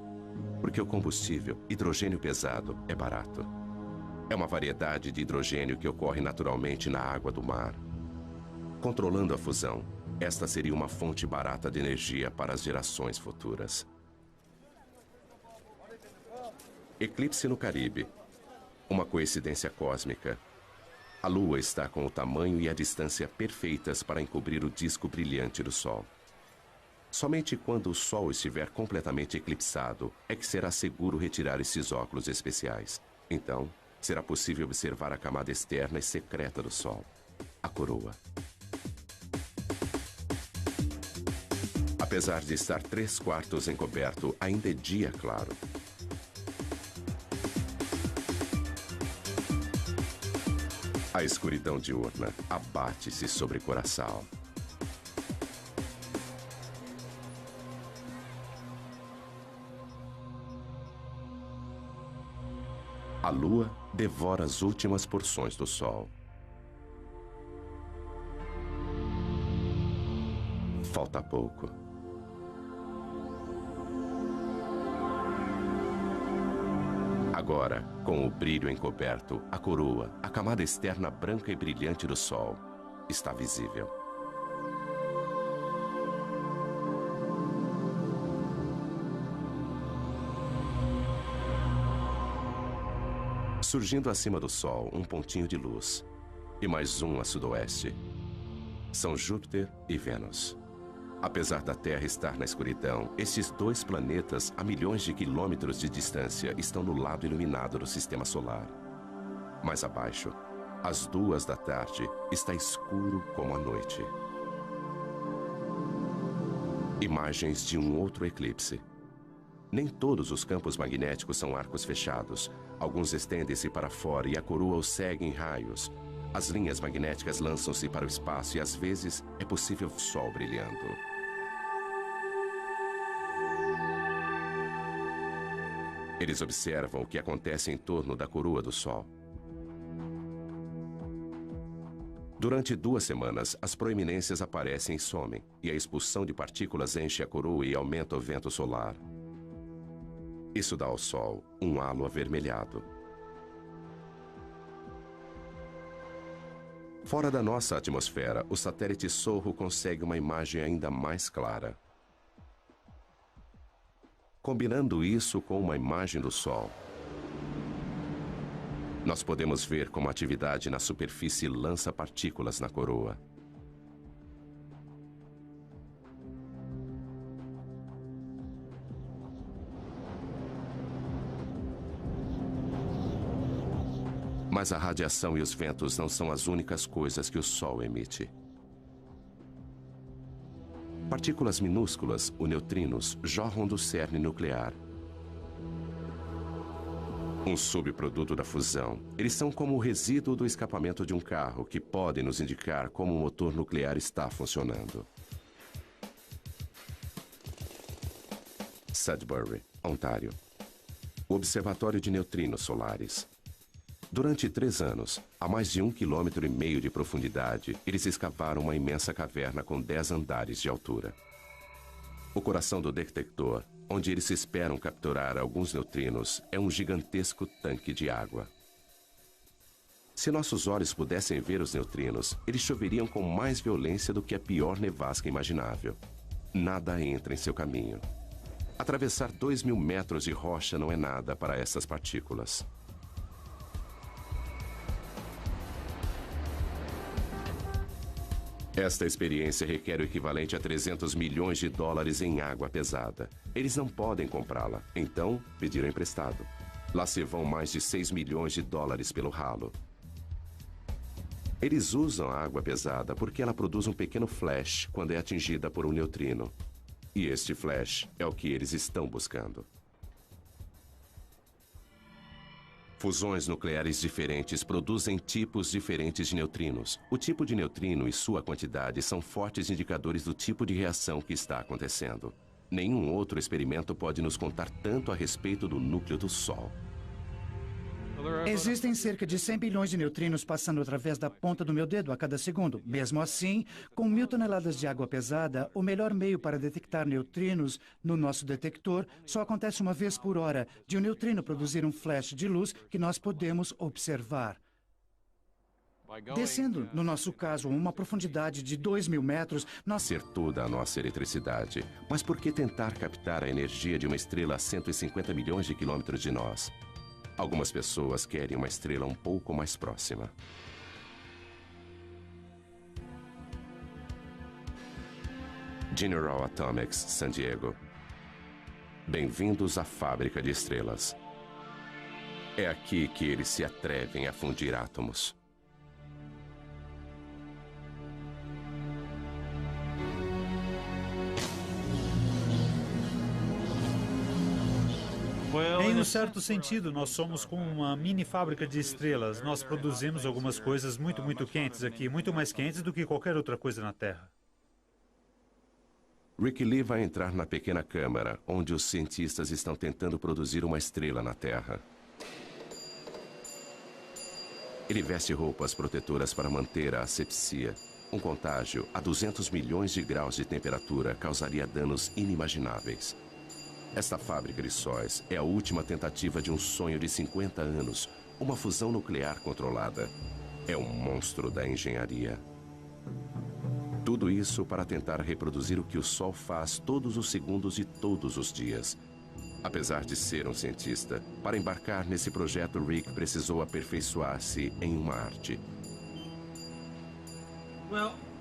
porque o combustível, hidrogênio pesado, é barato. É uma variedade de hidrogênio que ocorre naturalmente na água do mar. Controlando a fusão, esta seria uma fonte barata de energia para as gerações futuras. Eclipse no Caribe. Uma coincidência cósmica. A Lua está com o tamanho e a distância perfeitas para encobrir o disco brilhante do Sol. Somente quando o Sol estiver completamente eclipsado é que será seguro retirar esses óculos especiais. Então, será possível observar a camada externa e secreta do Sol, a coroa. Apesar de estar 3/4 encoberto, ainda é dia claro. A escuridão diurna abate-se sobre Curaçao. A Lua devora as últimas porções do Sol. Falta pouco. Agora, com o brilho encoberto, a coroa, a camada externa branca e brilhante do Sol, está visível. Surgindo acima do Sol, um pontinho de luz. E mais um a sudoeste. São Júpiter e Vênus. Apesar da Terra estar na escuridão, esses dois planetas, a milhões de quilômetros de distância, estão no lado iluminado do Sistema Solar. Mais abaixo, às 2 da tarde, está escuro como a noite. Imagens de um outro eclipse. Nem todos os campos magnéticos são arcos fechados. Alguns estendem-se para fora e a coroa os segue em raios. As linhas magnéticas lançam-se para o espaço e às vezes é possível o Sol brilhando. Eles observam o que acontece em torno da coroa do Sol. Durante 2 semanas, as proeminências aparecem e somem, e a expulsão de partículas enche a coroa e aumenta o vento solar. Isso dá ao Sol um halo avermelhado. Fora da nossa atmosfera, o satélite Sorro consegue uma imagem ainda mais clara. Combinando isso com uma imagem do Sol, nós podemos ver como a atividade na superfície lança partículas na coroa. Mas a radiação e os ventos não são as únicas coisas que o Sol emite. Partículas minúsculas, os neutrinos, jorram do cerne nuclear. Um subproduto da fusão. Eles são como o resíduo do escapamento de um carro, que podem nos indicar como o motor nuclear está funcionando. Sudbury, Ontário. O Observatório de Neutrinos Solares. Durante 3 anos, a mais de 1,5 km de profundidade, eles escavaram uma imensa caverna com 10 andares de altura. O coração do detector, onde eles esperam capturar alguns neutrinos, é um gigantesco tanque de água. Se nossos olhos pudessem ver os neutrinos, eles choveriam com mais violência do que a pior nevasca imaginável. Nada entra em seu caminho. Atravessar 2.000 metros de rocha não é nada para essas partículas. Esta experiência requer o equivalente a 300 milhões de dólares em água pesada. Eles não podem comprá-la, então pediram emprestado. Lá se vão mais de 6 milhões de dólares pelo ralo. Eles usam a água pesada porque ela produz um pequeno flash quando é atingida por um neutrino. E este flash é o que eles estão buscando. Fusões nucleares diferentes produzem tipos diferentes de neutrinos. O tipo de neutrino e sua quantidade são fortes indicadores do tipo de reação que está acontecendo. Nenhum outro experimento pode nos contar tanto a respeito do núcleo do Sol. Existem cerca de 100 bilhões de neutrinos passando através da ponta do meu dedo a cada segundo. Mesmo assim, com 1.000 toneladas de água pesada, o melhor meio para detectar neutrinos no nosso detector só acontece uma vez por hora, de um neutrino produzir um flash de luz que nós podemos observar. Descendo, no nosso caso, a uma profundidade de 2.000 metros, nós... Ser toda a nossa eletricidade. Mas por que tentar captar a energia de uma estrela a 150 milhões de quilômetros de nós? Algumas pessoas querem uma estrela um pouco mais próxima. General Atomics, San Diego. Bem-vindos à fábrica de estrelas. É aqui que eles se atrevem a fundir átomos. Em um certo sentido, nós somos como uma mini fábrica de estrelas. Nós produzimos algumas coisas muito quentes aqui, muito mais quentes do que qualquer outra coisa na Terra. Rick Lee vai entrar na pequena câmara, onde os cientistas estão tentando produzir uma estrela na Terra. Ele veste roupas protetoras para manter a asepsia. Um contágio a 200 milhões de graus de temperatura causaria danos inimagináveis. Esta fábrica de sóis é a última tentativa de um sonho de 50 anos, uma fusão nuclear controlada. É um monstro da engenharia. Tudo isso para tentar reproduzir o que o Sol faz todos os segundos de todos os dias. Apesar de ser um cientista, para embarcar nesse projeto, Rick precisou aperfeiçoar-se em uma arte.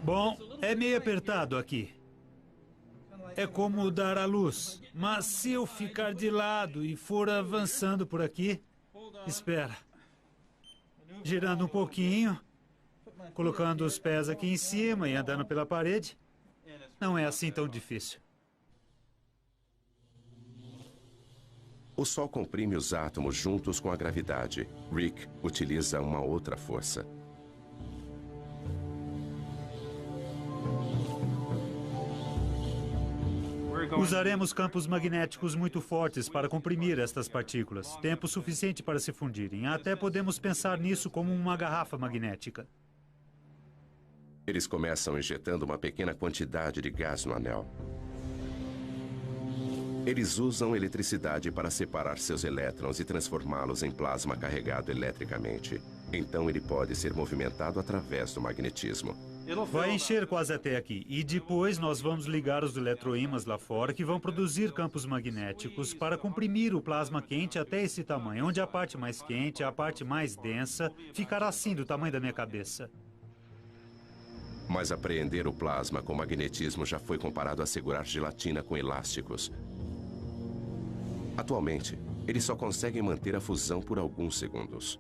Bom, é meio apertado aqui. É como dar à luz. Mas se eu ficar de lado e for avançando por aqui... Espera. Girando um pouquinho, colocando os pés aqui em cima e andando pela parede. Não é assim tão difícil. O Sol comprime os átomos juntos com a gravidade. Rick utiliza uma outra força. Usaremos campos magnéticos muito fortes para comprimir estas partículas. Tempo suficiente para se fundirem. Até podemos pensar nisso como uma garrafa magnética. Eles começam injetando uma pequena quantidade de gás no anel. Eles usam eletricidade para separar seus elétrons e transformá-los em plasma carregado eletricamente. Então ele pode ser movimentado através do magnetismo. Vai encher quase até aqui. E depois nós vamos ligar os eletroímãs lá fora que vão produzir campos magnéticos para comprimir o plasma quente até esse tamanho, onde a parte mais quente, a parte mais densa, ficará assim do tamanho da minha cabeça. Mas apreender o plasma com magnetismo já foi comparado a segurar gelatina com elásticos. Atualmente, eles só conseguem manter a fusão por alguns segundos.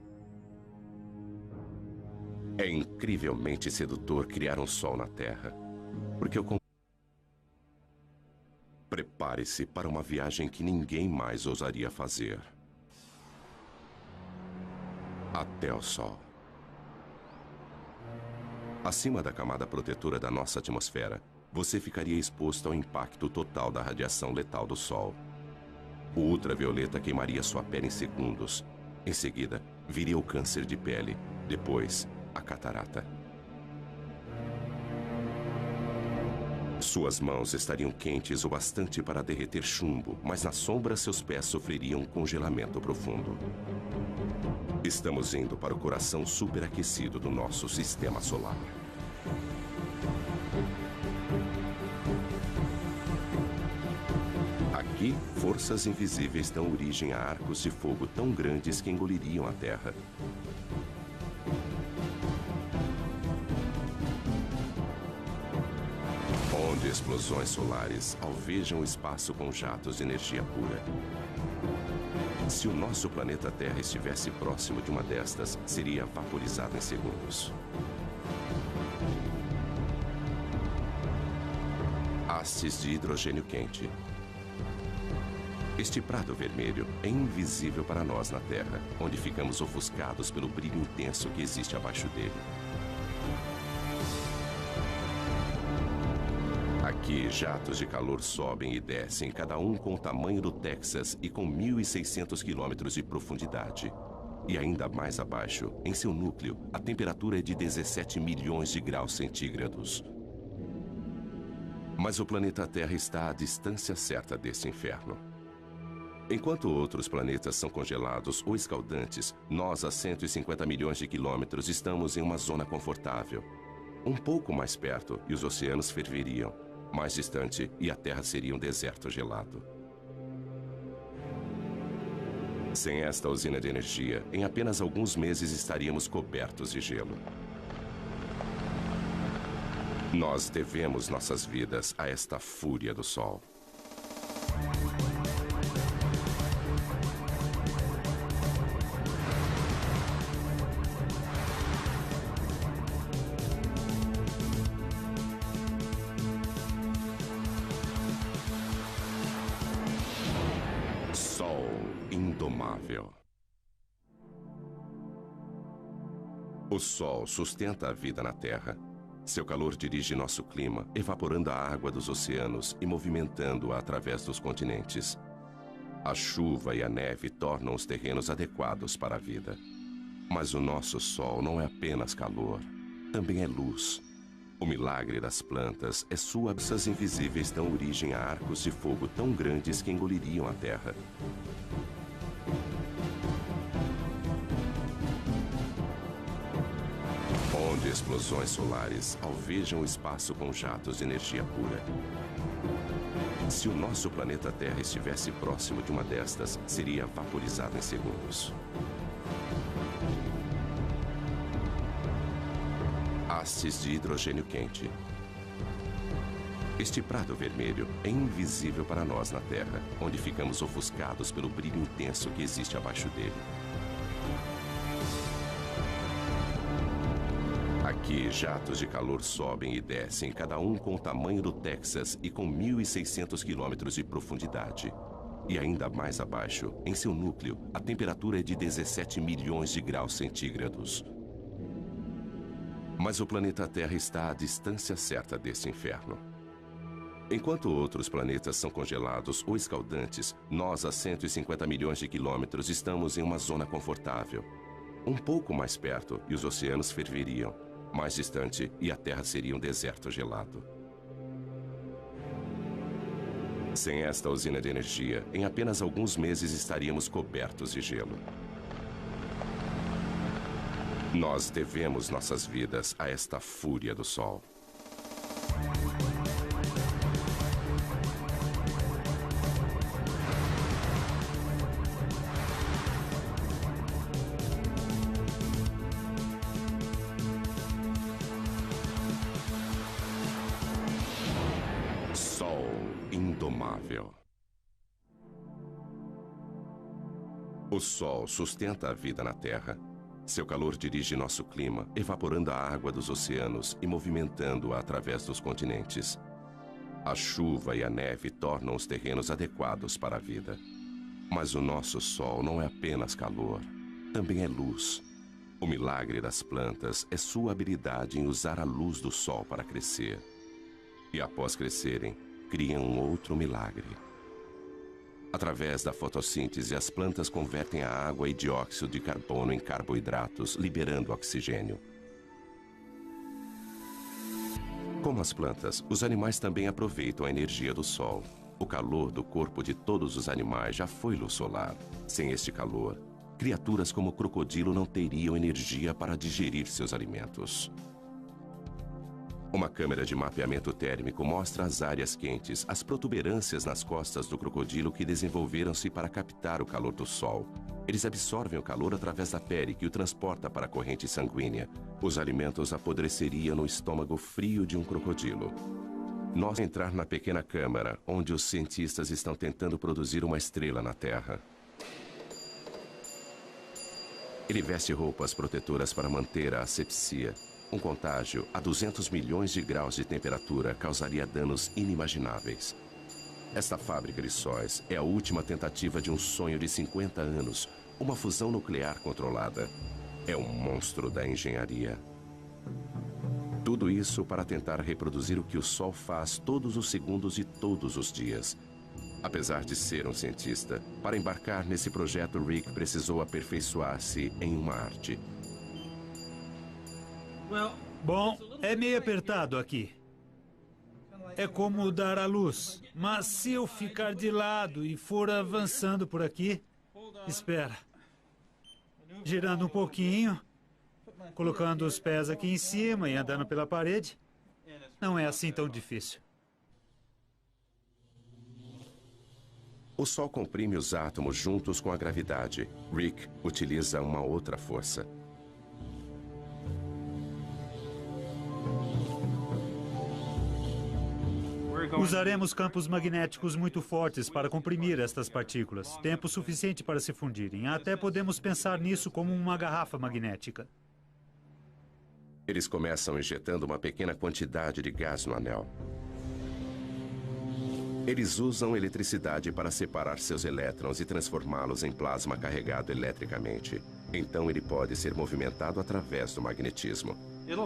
É incrivelmente sedutor criar um sol na Terra, porque eu... Prepare-se para uma viagem que ninguém mais ousaria fazer. Até o Sol. Acima da camada protetora da nossa atmosfera, você ficaria exposto ao impacto total da radiação letal do Sol. O ultravioleta queimaria sua pele em segundos. Em seguida, viria o câncer de pele. Depois, a catarata. Suas mãos estariam quentes o bastante para derreter chumbo, mas na sombra seus pés sofreriam um congelamento profundo. Estamos indo para o coração superaquecido do nosso sistema solar. Aqui, forças invisíveis dão origem a arcos de fogo tão grandes que engoliriam a Terra. Onde explosões solares alvejam o espaço com jatos de energia pura. Se o nosso planeta Terra estivesse próximo de uma destas, seria vaporizado em segundos. Hastes de hidrogênio quente. Este prado vermelho é invisível para nós na Terra, onde ficamos ofuscados pelo brilho intenso que existe abaixo dele. Aqui, jatos de calor sobem e descem, cada um com o tamanho do Texas e com 1.600 quilômetros de profundidade. E ainda mais abaixo, em seu núcleo, a temperatura é de 17 milhões de graus centígrados. Mas o planeta Terra está à distância certa desse inferno. Enquanto outros planetas são congelados ou escaldantes, nós, a 150 milhões de quilômetros, estamos em uma zona confortável. Um pouco mais perto e os oceanos ferveriam. Mais distante e a Terra seria um deserto gelado. Sem esta usina de energia, em apenas alguns meses estaríamos cobertos de gelo. Nós devemos nossas vidas a esta fúria do Sol. Sol indomável. O Sol sustenta a vida na Terra. Seu calor dirige nosso clima, evaporando a água dos oceanos e movimentando-a através dos continentes. A chuva e a neve tornam os terrenos adequados para a vida. Mas o nosso Sol não é apenas calor, também é luz. O milagre das plantas é suas invisíveis dão origem a arcos de fogo tão grandes que engoliriam a Terra. Onde explosões solares alvejam o espaço com jatos de energia pura. Se o nosso planeta Terra estivesse próximo de uma destas, seria vaporizado em segundos. Hastes de hidrogênio quente. Este prado vermelho é invisível para nós na Terra, onde ficamos ofuscados pelo brilho intenso que existe abaixo dele. Aqui, jatos de calor sobem e descem, cada um com o tamanho do Texas e com 1.600 quilômetros de profundidade. E ainda mais abaixo, em seu núcleo, a temperatura é de 17 milhões de graus centígrados. Mas o planeta Terra está à distância certa desse inferno. Enquanto outros planetas são congelados ou escaldantes, nós, a 150 milhões de quilômetros, estamos em uma zona confortável. Um pouco mais perto e os oceanos ferveriam. Mais distante e a Terra seria um deserto gelado. Sem esta usina de energia, em apenas alguns meses estaríamos cobertos de gelo. Nós devemos nossas vidas a esta fúria do Sol. Sol indomável. O Sol sustenta a vida na Terra. Seu calor dirige nosso clima, evaporando a água dos oceanos e movimentando-a através dos continentes. A chuva e a neve tornam os terrenos adequados para a vida. Mas o nosso Sol não é apenas calor, também é luz. O milagre das plantas é sua habilidade em usar a luz do Sol para crescer. E após crescerem, criam um outro milagre. Através da fotossíntese, as plantas convertem a água e dióxido de carbono em carboidratos, liberando oxigênio. Como as plantas, os animais também aproveitam a energia do Sol. O calor do corpo de todos os animais já foi luz solar. Sem este calor, criaturas como o crocodilo não teriam energia para digerir seus alimentos. Uma câmera de mapeamento térmico mostra as áreas quentes, as protuberâncias nas costas do crocodilo que desenvolveram-se para captar o calor do sol. Eles absorvem o calor através da pele, que o transporta para a corrente sanguínea. Os alimentos apodreceriam no estômago frio de um crocodilo. Nós entrar na pequena câmara, onde os cientistas estão tentando produzir uma estrela na Terra. Ele veste roupas protetoras para manter a asepsia. Um contágio a 200 milhões de graus de temperatura causaria danos inimagináveis. Esta fábrica de sóis é a última tentativa de um sonho de 50 anos, uma fusão nuclear controlada. É um monstro da engenharia. Tudo isso para tentar reproduzir o que o Sol faz todos os segundos e todos os dias. Apesar de ser um cientista, para embarcar nesse projeto, Rick precisou aperfeiçoar-se em uma arte. Bom, é meio apertado aqui. É como dar à luz. Mas se eu ficar de lado e for avançando por aqui... Espera. Girando um pouquinho, colocando os pés aqui em cima e andando pela parede. Não é assim tão difícil. O Sol comprime os átomos juntos com a gravidade. Rick utiliza uma outra força. Usaremos campos magnéticos muito fortes para comprimir estas partículas. Tempo suficiente para se fundirem. Até podemos pensar nisso como uma garrafa magnética. Eles começam injetando uma pequena quantidade de gás no anel. Eles usam eletricidade para separar seus elétrons e transformá-los em plasma carregado eletricamente. Então ele pode ser movimentado através do magnetismo.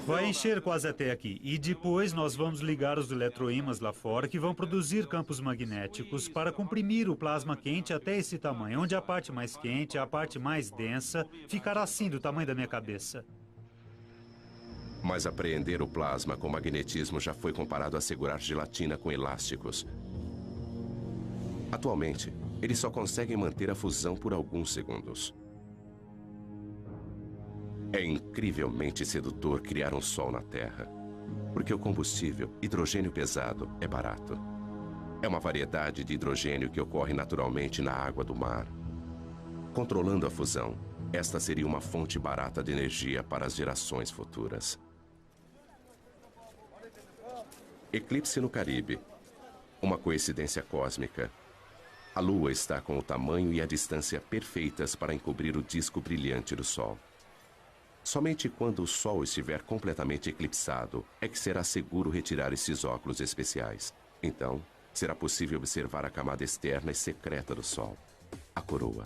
Vai encher quase até aqui. E depois nós vamos ligar os eletroímãs lá fora, que vão produzir campos magnéticos para comprimir o plasma quente até esse tamanho, onde a parte mais quente, a parte mais densa, ficará assim do tamanho da minha cabeça. Mas apreender o plasma com magnetismo já foi comparado a segurar gelatina com elásticos. Atualmente, eles só conseguem manter a fusão por alguns segundos. É incrivelmente sedutor criar um Sol na Terra, porque o combustível, hidrogênio pesado, é barato. É uma variedade de hidrogênio que ocorre naturalmente na água do mar. Controlando a fusão, esta seria uma fonte barata de energia para as gerações futuras. Eclipse no Caribe. Uma coincidência cósmica. A Lua está com o tamanho e a distância perfeitas para encobrir o disco brilhante do Sol. Somente quando o Sol estiver completamente eclipsado é que será seguro retirar esses óculos especiais. Então, será possível observar a camada externa e secreta do Sol, a coroa.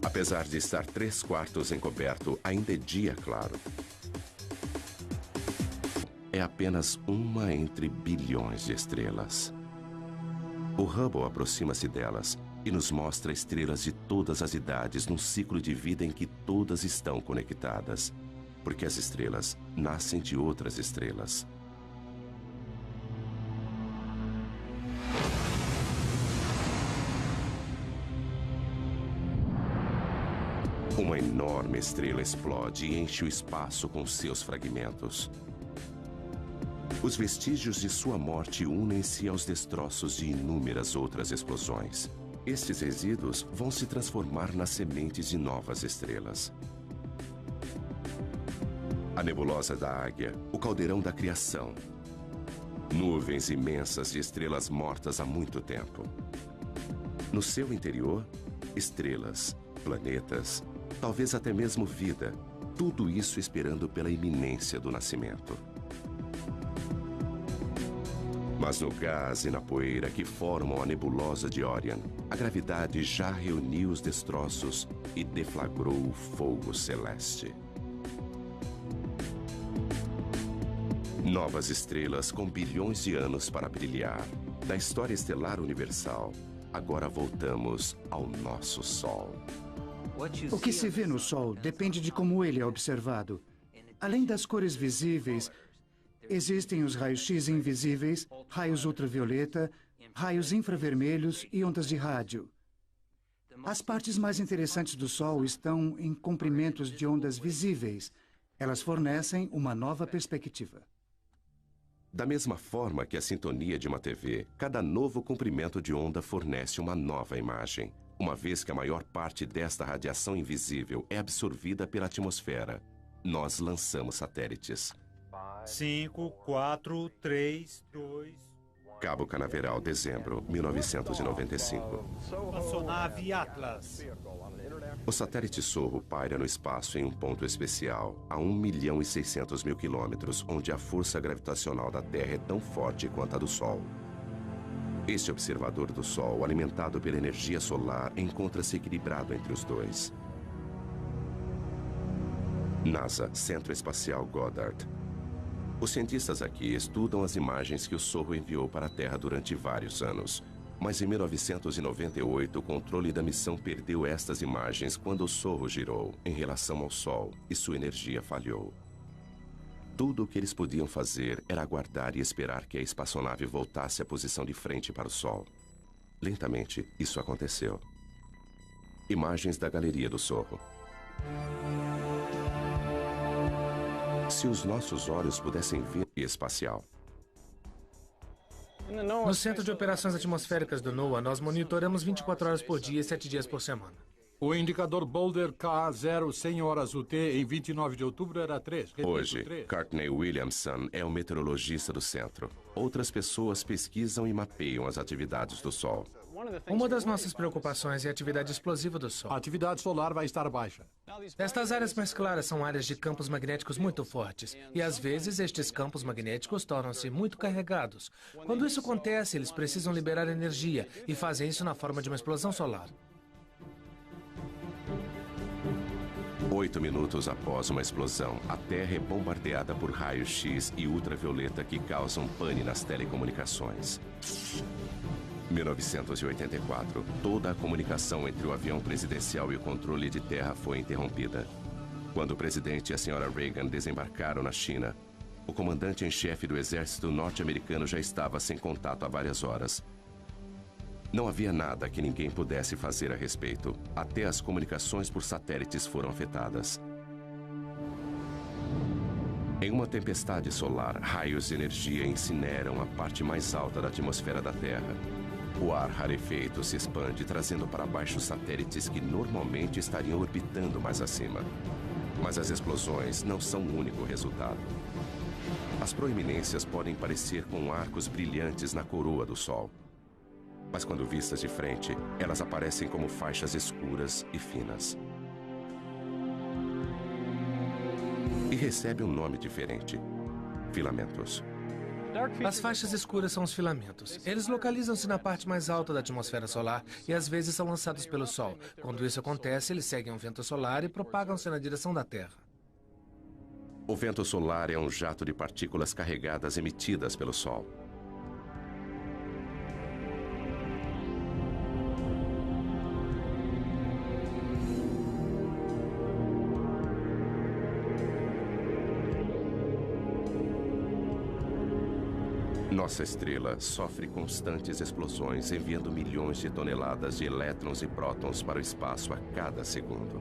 Apesar de estar 3/4 encoberto, ainda é dia claro. É apenas uma entre bilhões de estrelas. O Hubble aproxima-se delas e nos mostra estrelas de todas as idades num ciclo de vida em que todas estão conectadas, porque as estrelas nascem de outras estrelas. Uma enorme estrela explode e enche o espaço com seus fragmentos. Os vestígios de sua morte unem-se aos destroços de inúmeras outras explosões. Estes resíduos vão se transformar nas sementes de novas estrelas. A nebulosa da Águia, o caldeirão da criação. Nuvens imensas de estrelas mortas há muito tempo. No seu interior, estrelas planetas, talvez até mesmo vida. Tudo isso esperando pela iminência do nascimento. Mas no gás e na poeira que formam a nebulosa de Orion, a gravidade já reuniu os destroços e deflagrou o fogo celeste. Novas estrelas com bilhões de anos para brilhar. Da história estelar universal, agora voltamos ao nosso Sol. O que se vê no Sol depende de como ele é observado. Além das cores visíveis, existem os raios-x invisíveis, raios ultravioleta, raios infravermelhos e ondas de rádio. As partes mais interessantes do Sol estão em comprimentos de ondas visíveis. Elas fornecem uma nova perspectiva. Da mesma forma que a sintonia de uma TV, cada novo comprimento de onda fornece uma nova imagem, uma vez que a maior parte desta radiação invisível é absorvida pela atmosfera. Nós lançamos satélites. 5, 4, 3, 2... Cabo Canaveral, dezembro, 1995. Espaçonave Atlas. O satélite Sorro paira no espaço em um ponto especial, a 1.600.000 quilômetros, onde a força gravitacional da Terra é tão forte quanto a do Sol. Este observador do Sol, alimentado pela energia solar, encontra-se equilibrado entre os dois. NASA, Centro Espacial Goddard. Os cientistas aqui estudam as imagens que o Sorro enviou para a Terra durante vários anos. Mas em 1998, o controle da missão perdeu estas imagens quando o Sorro girou em relação ao Sol e sua energia falhou. Tudo o que eles podiam fazer era aguardar e esperar que a espaçonave voltasse à posição de frente para o Sol. Lentamente, isso aconteceu. Imagens da galeria do Sorro. Se os nossos olhos pudessem ver espacial. No Centro de Operações Atmosféricas do NOAA, nós monitoramos 24 horas por dia e 7 dias por semana. O indicador Boulder K0 100 horas UT em 29 de outubro era 3. Repito, Hoje, 3. Courtney Williamson é o meteorologista do centro. Outras pessoas pesquisam e mapeiam as atividades do Sol. Uma das nossas preocupações é a atividade explosiva do Sol. A atividade solar vai estar baixa. Estas áreas mais claras são áreas de campos magnéticos muito fortes. E às vezes estes campos magnéticos tornam-se muito carregados. Quando isso acontece, eles precisam liberar energia e fazem isso na forma de uma explosão solar. 8 minutos após uma explosão, a Terra é bombardeada por raios X e ultravioleta que causam pane nas telecomunicações. 1984, toda a comunicação entre o avião presidencial e o controle de terra foi interrompida. Quando o presidente e a senhora Reagan desembarcaram na China, o comandante em chefe do exército norte-americano já estava sem contato há várias horas. Não havia nada que ninguém pudesse fazer a respeito. Até as comunicações por satélites foram afetadas. Em uma tempestade solar, raios de energia incineram a parte mais alta da atmosfera da Terra. O ar rarefeito se expande, trazendo para baixo satélites que normalmente estariam orbitando mais acima. Mas as explosões não são o único resultado. As proeminências podem parecer com arcos brilhantes na coroa do Sol. Mas quando vistas de frente, elas aparecem como faixas escuras e finas. E recebe um nome diferente: filamentos. As faixas escuras são os filamentos. Eles localizam-se na parte mais alta da atmosfera solar e às vezes são lançados pelo Sol. Quando isso acontece, eles seguem um vento solar e propagam-se na direção da Terra. O vento solar é um jato de partículas carregadas emitidas pelo Sol. Nossa estrela sofre constantes explosões, enviando milhões de toneladas de elétrons e prótons para o espaço a cada segundo.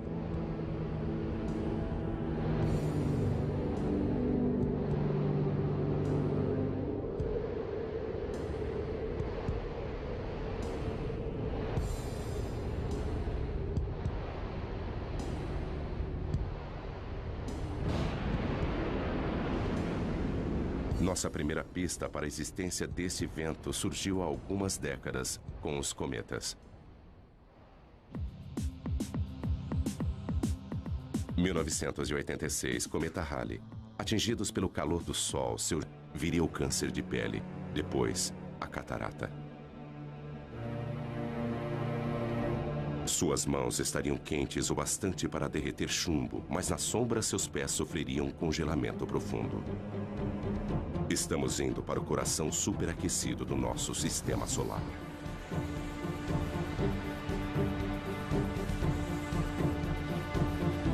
Nossa primeira pista para a existência desse vento surgiu há algumas décadas com os cometas. 1986, cometa Halley. Atingidos pelo calor do Sol, viria o câncer de pele. Depois, a catarata. Suas mãos estariam quentes o bastante para derreter chumbo, mas na sombra seus pés sofreriam um congelamento profundo. Estamos indo para o coração superaquecido do nosso sistema solar.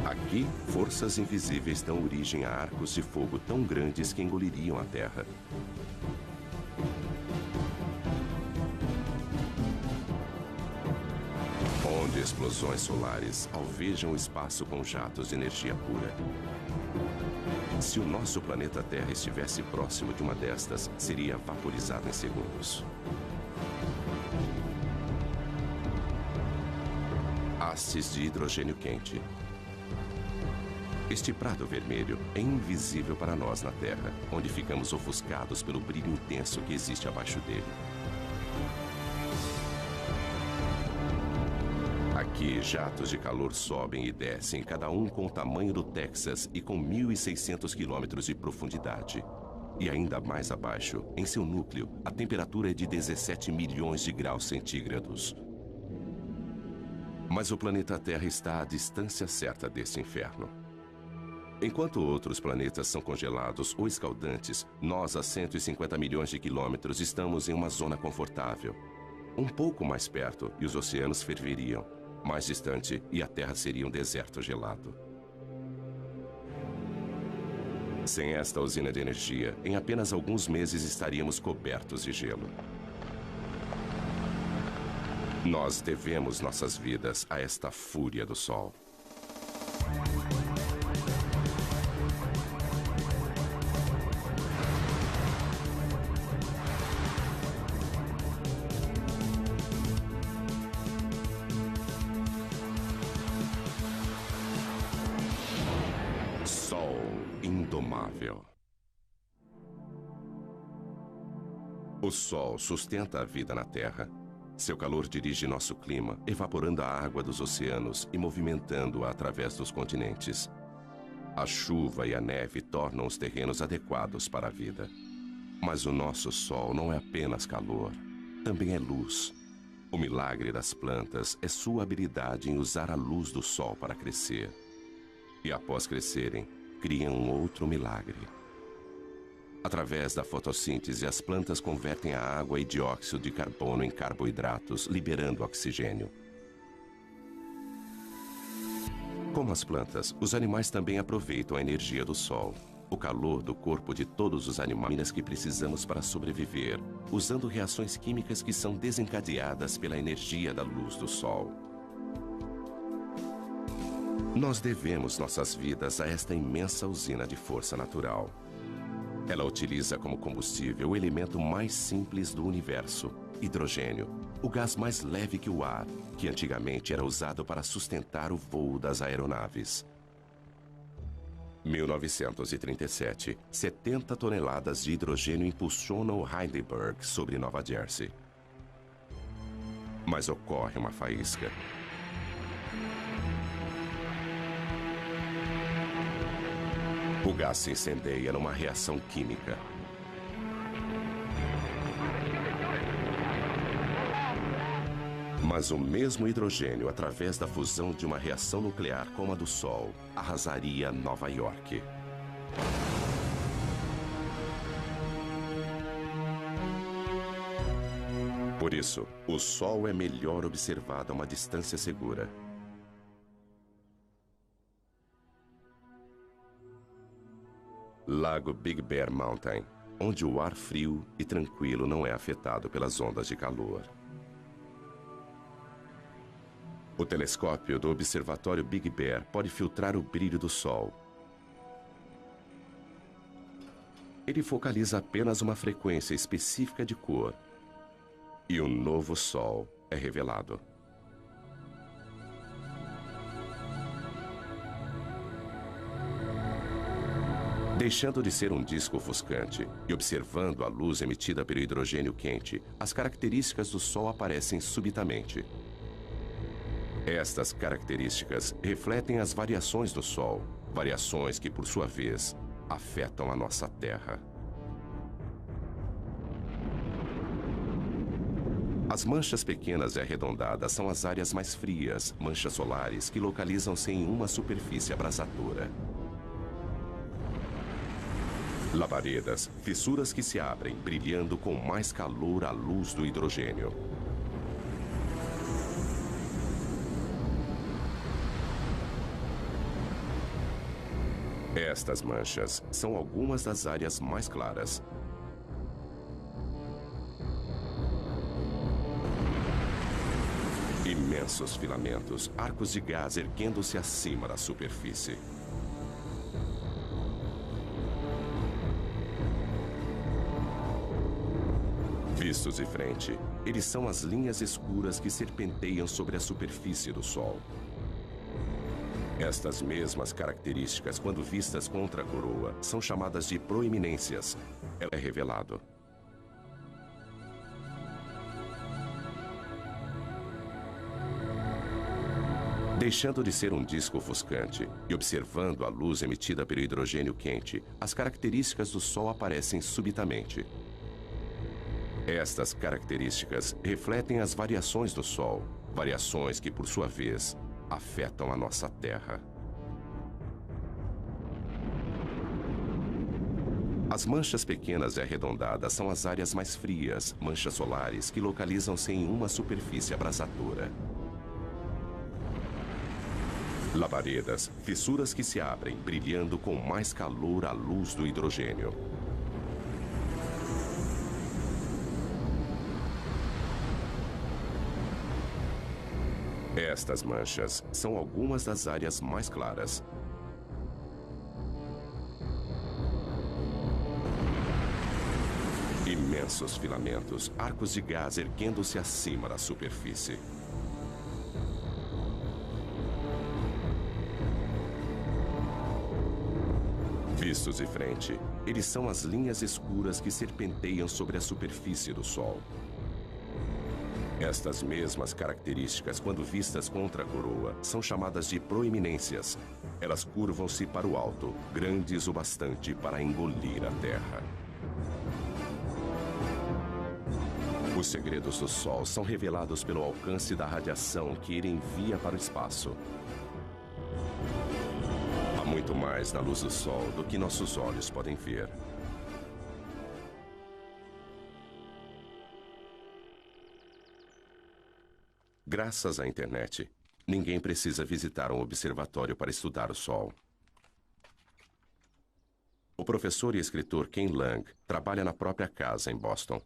Aqui, forças invisíveis dão origem a arcos de fogo tão grandes que engoliriam a Terra. Onde explosões solares alvejam o espaço com jatos de energia pura. Se o nosso planeta Terra estivesse próximo de uma destas, seria vaporizado em segundos. Hastes de hidrogênio quente. Este prado vermelho é invisível para nós na Terra, onde ficamos ofuscados pelo brilho intenso que existe abaixo dele. Aqui, jatos de calor sobem e descem, cada um com o tamanho do Texas e com 1.600 quilômetros de profundidade. E ainda mais abaixo, em seu núcleo, a temperatura é de 17 milhões de graus centígrados. Mas o planeta Terra está à distância certa desse inferno. Enquanto outros planetas são congelados ou escaldantes, nós, a 150 milhões de quilômetros, estamos em uma zona confortável. Um pouco mais perto e os oceanos ferveriam. Mais distante e a Terra seria um deserto gelado. Sem esta usina de energia, em apenas alguns meses estaríamos cobertos de gelo. Nós devemos nossas vidas a esta fúria do Sol. Sol indomável. O Sol sustenta a vida na Terra. Seu calor dirige nosso clima, evaporando a água dos oceanos e movimentando-a através dos continentes. A chuva e a neve tornam os terrenos adequados para a vida. Mas o nosso Sol não é apenas calor, também é luz. O milagre das plantas é sua habilidade em usar a luz do Sol para crescer. E após crescerem, criam um outro milagre. Através da fotossíntese, as plantas convertem a água e dióxido de carbono em carboidratos, liberando oxigênio. Como as plantas, os animais também aproveitam a energia do Sol, o calor do corpo de todos os animais que precisamos para sobreviver, usando reações químicas que são desencadeadas pela energia da luz do Sol. Nós devemos nossas vidas a esta imensa usina de força natural. Ela utiliza como combustível o elemento mais simples do universo, hidrogênio, o gás mais leve que o ar, que antigamente era usado para sustentar o voo das aeronaves. 1937, 70 toneladas de hidrogênio impulsionam o Heidelberg sobre Nova Jersey. Mas ocorre uma faísca. O gás se incendeia numa reação química. Mas o mesmo hidrogênio, através da fusão de uma reação nuclear como a do Sol, arrasaria Nova York. Por isso, o Sol é melhor observado a uma distância segura. Lago Big Bear Mountain, onde o ar frio e tranquilo não é afetado pelas ondas de calor. O telescópio do Observatório Big Bear pode filtrar o brilho do Sol. Ele focaliza apenas uma frequência específica de cor. E um novo Sol é revelado. Deixando de ser um disco ofuscante e observando a luz emitida pelo hidrogênio quente, as características do Sol aparecem subitamente. Estas características refletem as variações do Sol, variações que, por sua vez, afetam a nossa Terra. As manchas pequenas e arredondadas são as áreas mais frias, manchas solares que localizam-se em uma superfície abrasadora. Labaredas, fissuras que se abrem, brilhando com mais calor à luz do hidrogênio. Estas manchas são algumas das áreas mais claras. Imensos filamentos, arcos de gás erguendo-se acima da superfície. Vistos de frente, eles são as linhas escuras que serpenteiam sobre a superfície do Sol. Estas mesmas características, quando vistas contra a coroa, são chamadas de proeminências. É revelado. Deixando de ser um disco ofuscante e observando a luz emitida pelo hidrogênio quente, as características do Sol aparecem subitamente. Estas características refletem as variações do Sol, variações que, por sua vez, afetam a nossa Terra. As manchas pequenas e arredondadas são as áreas mais frias, manchas solares que localizam-se em uma superfície abrasadora. Labaredas, fissuras que se abrem, brilhando com mais calor à luz do hidrogênio. Estas manchas são algumas das áreas mais claras. Imensos filamentos, arcos de gás erguendo-se acima da superfície. Vistos de frente, eles são as linhas escuras que serpenteiam sobre a superfície do Sol. Estas mesmas características, quando vistas contra a coroa, são chamadas de proeminências. Elas curvam-se para o alto, grandes o bastante para engolir a Terra. Os segredos do Sol são revelados pelo alcance da radiação que ele envia para o espaço. Há muito mais na luz do Sol do que nossos olhos podem ver. Graças à internet, ninguém precisa visitar um observatório para estudar o Sol. O professor e escritor Ken Lang trabalha na própria casa em Boston.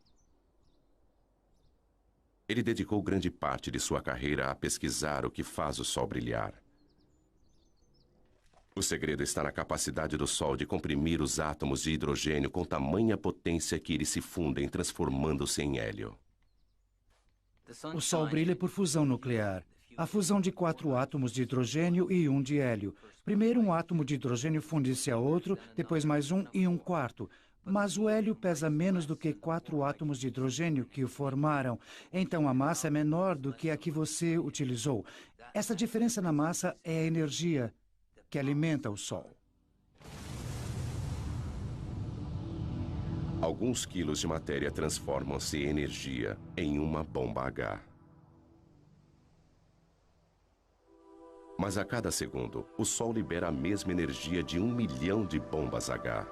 Ele dedicou grande parte de sua carreira a pesquisar o que faz o Sol brilhar. O segredo está na capacidade do Sol de comprimir os átomos de hidrogênio com tamanha potência que eles se fundem, transformando-se em hélio. O Sol brilha por fusão nuclear. A fusão de 4 átomos de hidrogênio e 1 de hélio. Primeiro um átomo de hidrogênio funde-se a outro, depois mais 1 e 1/4. Mas o hélio pesa menos do que 4 átomos de hidrogênio que o formaram. Então a massa é menor do que a que você utilizou. Essa diferença na massa é a energia que alimenta o Sol. Alguns quilos de matéria transformam-se em energia em uma bomba H. Mas a cada segundo, o Sol libera a mesma energia de 1 milhão de bombas H.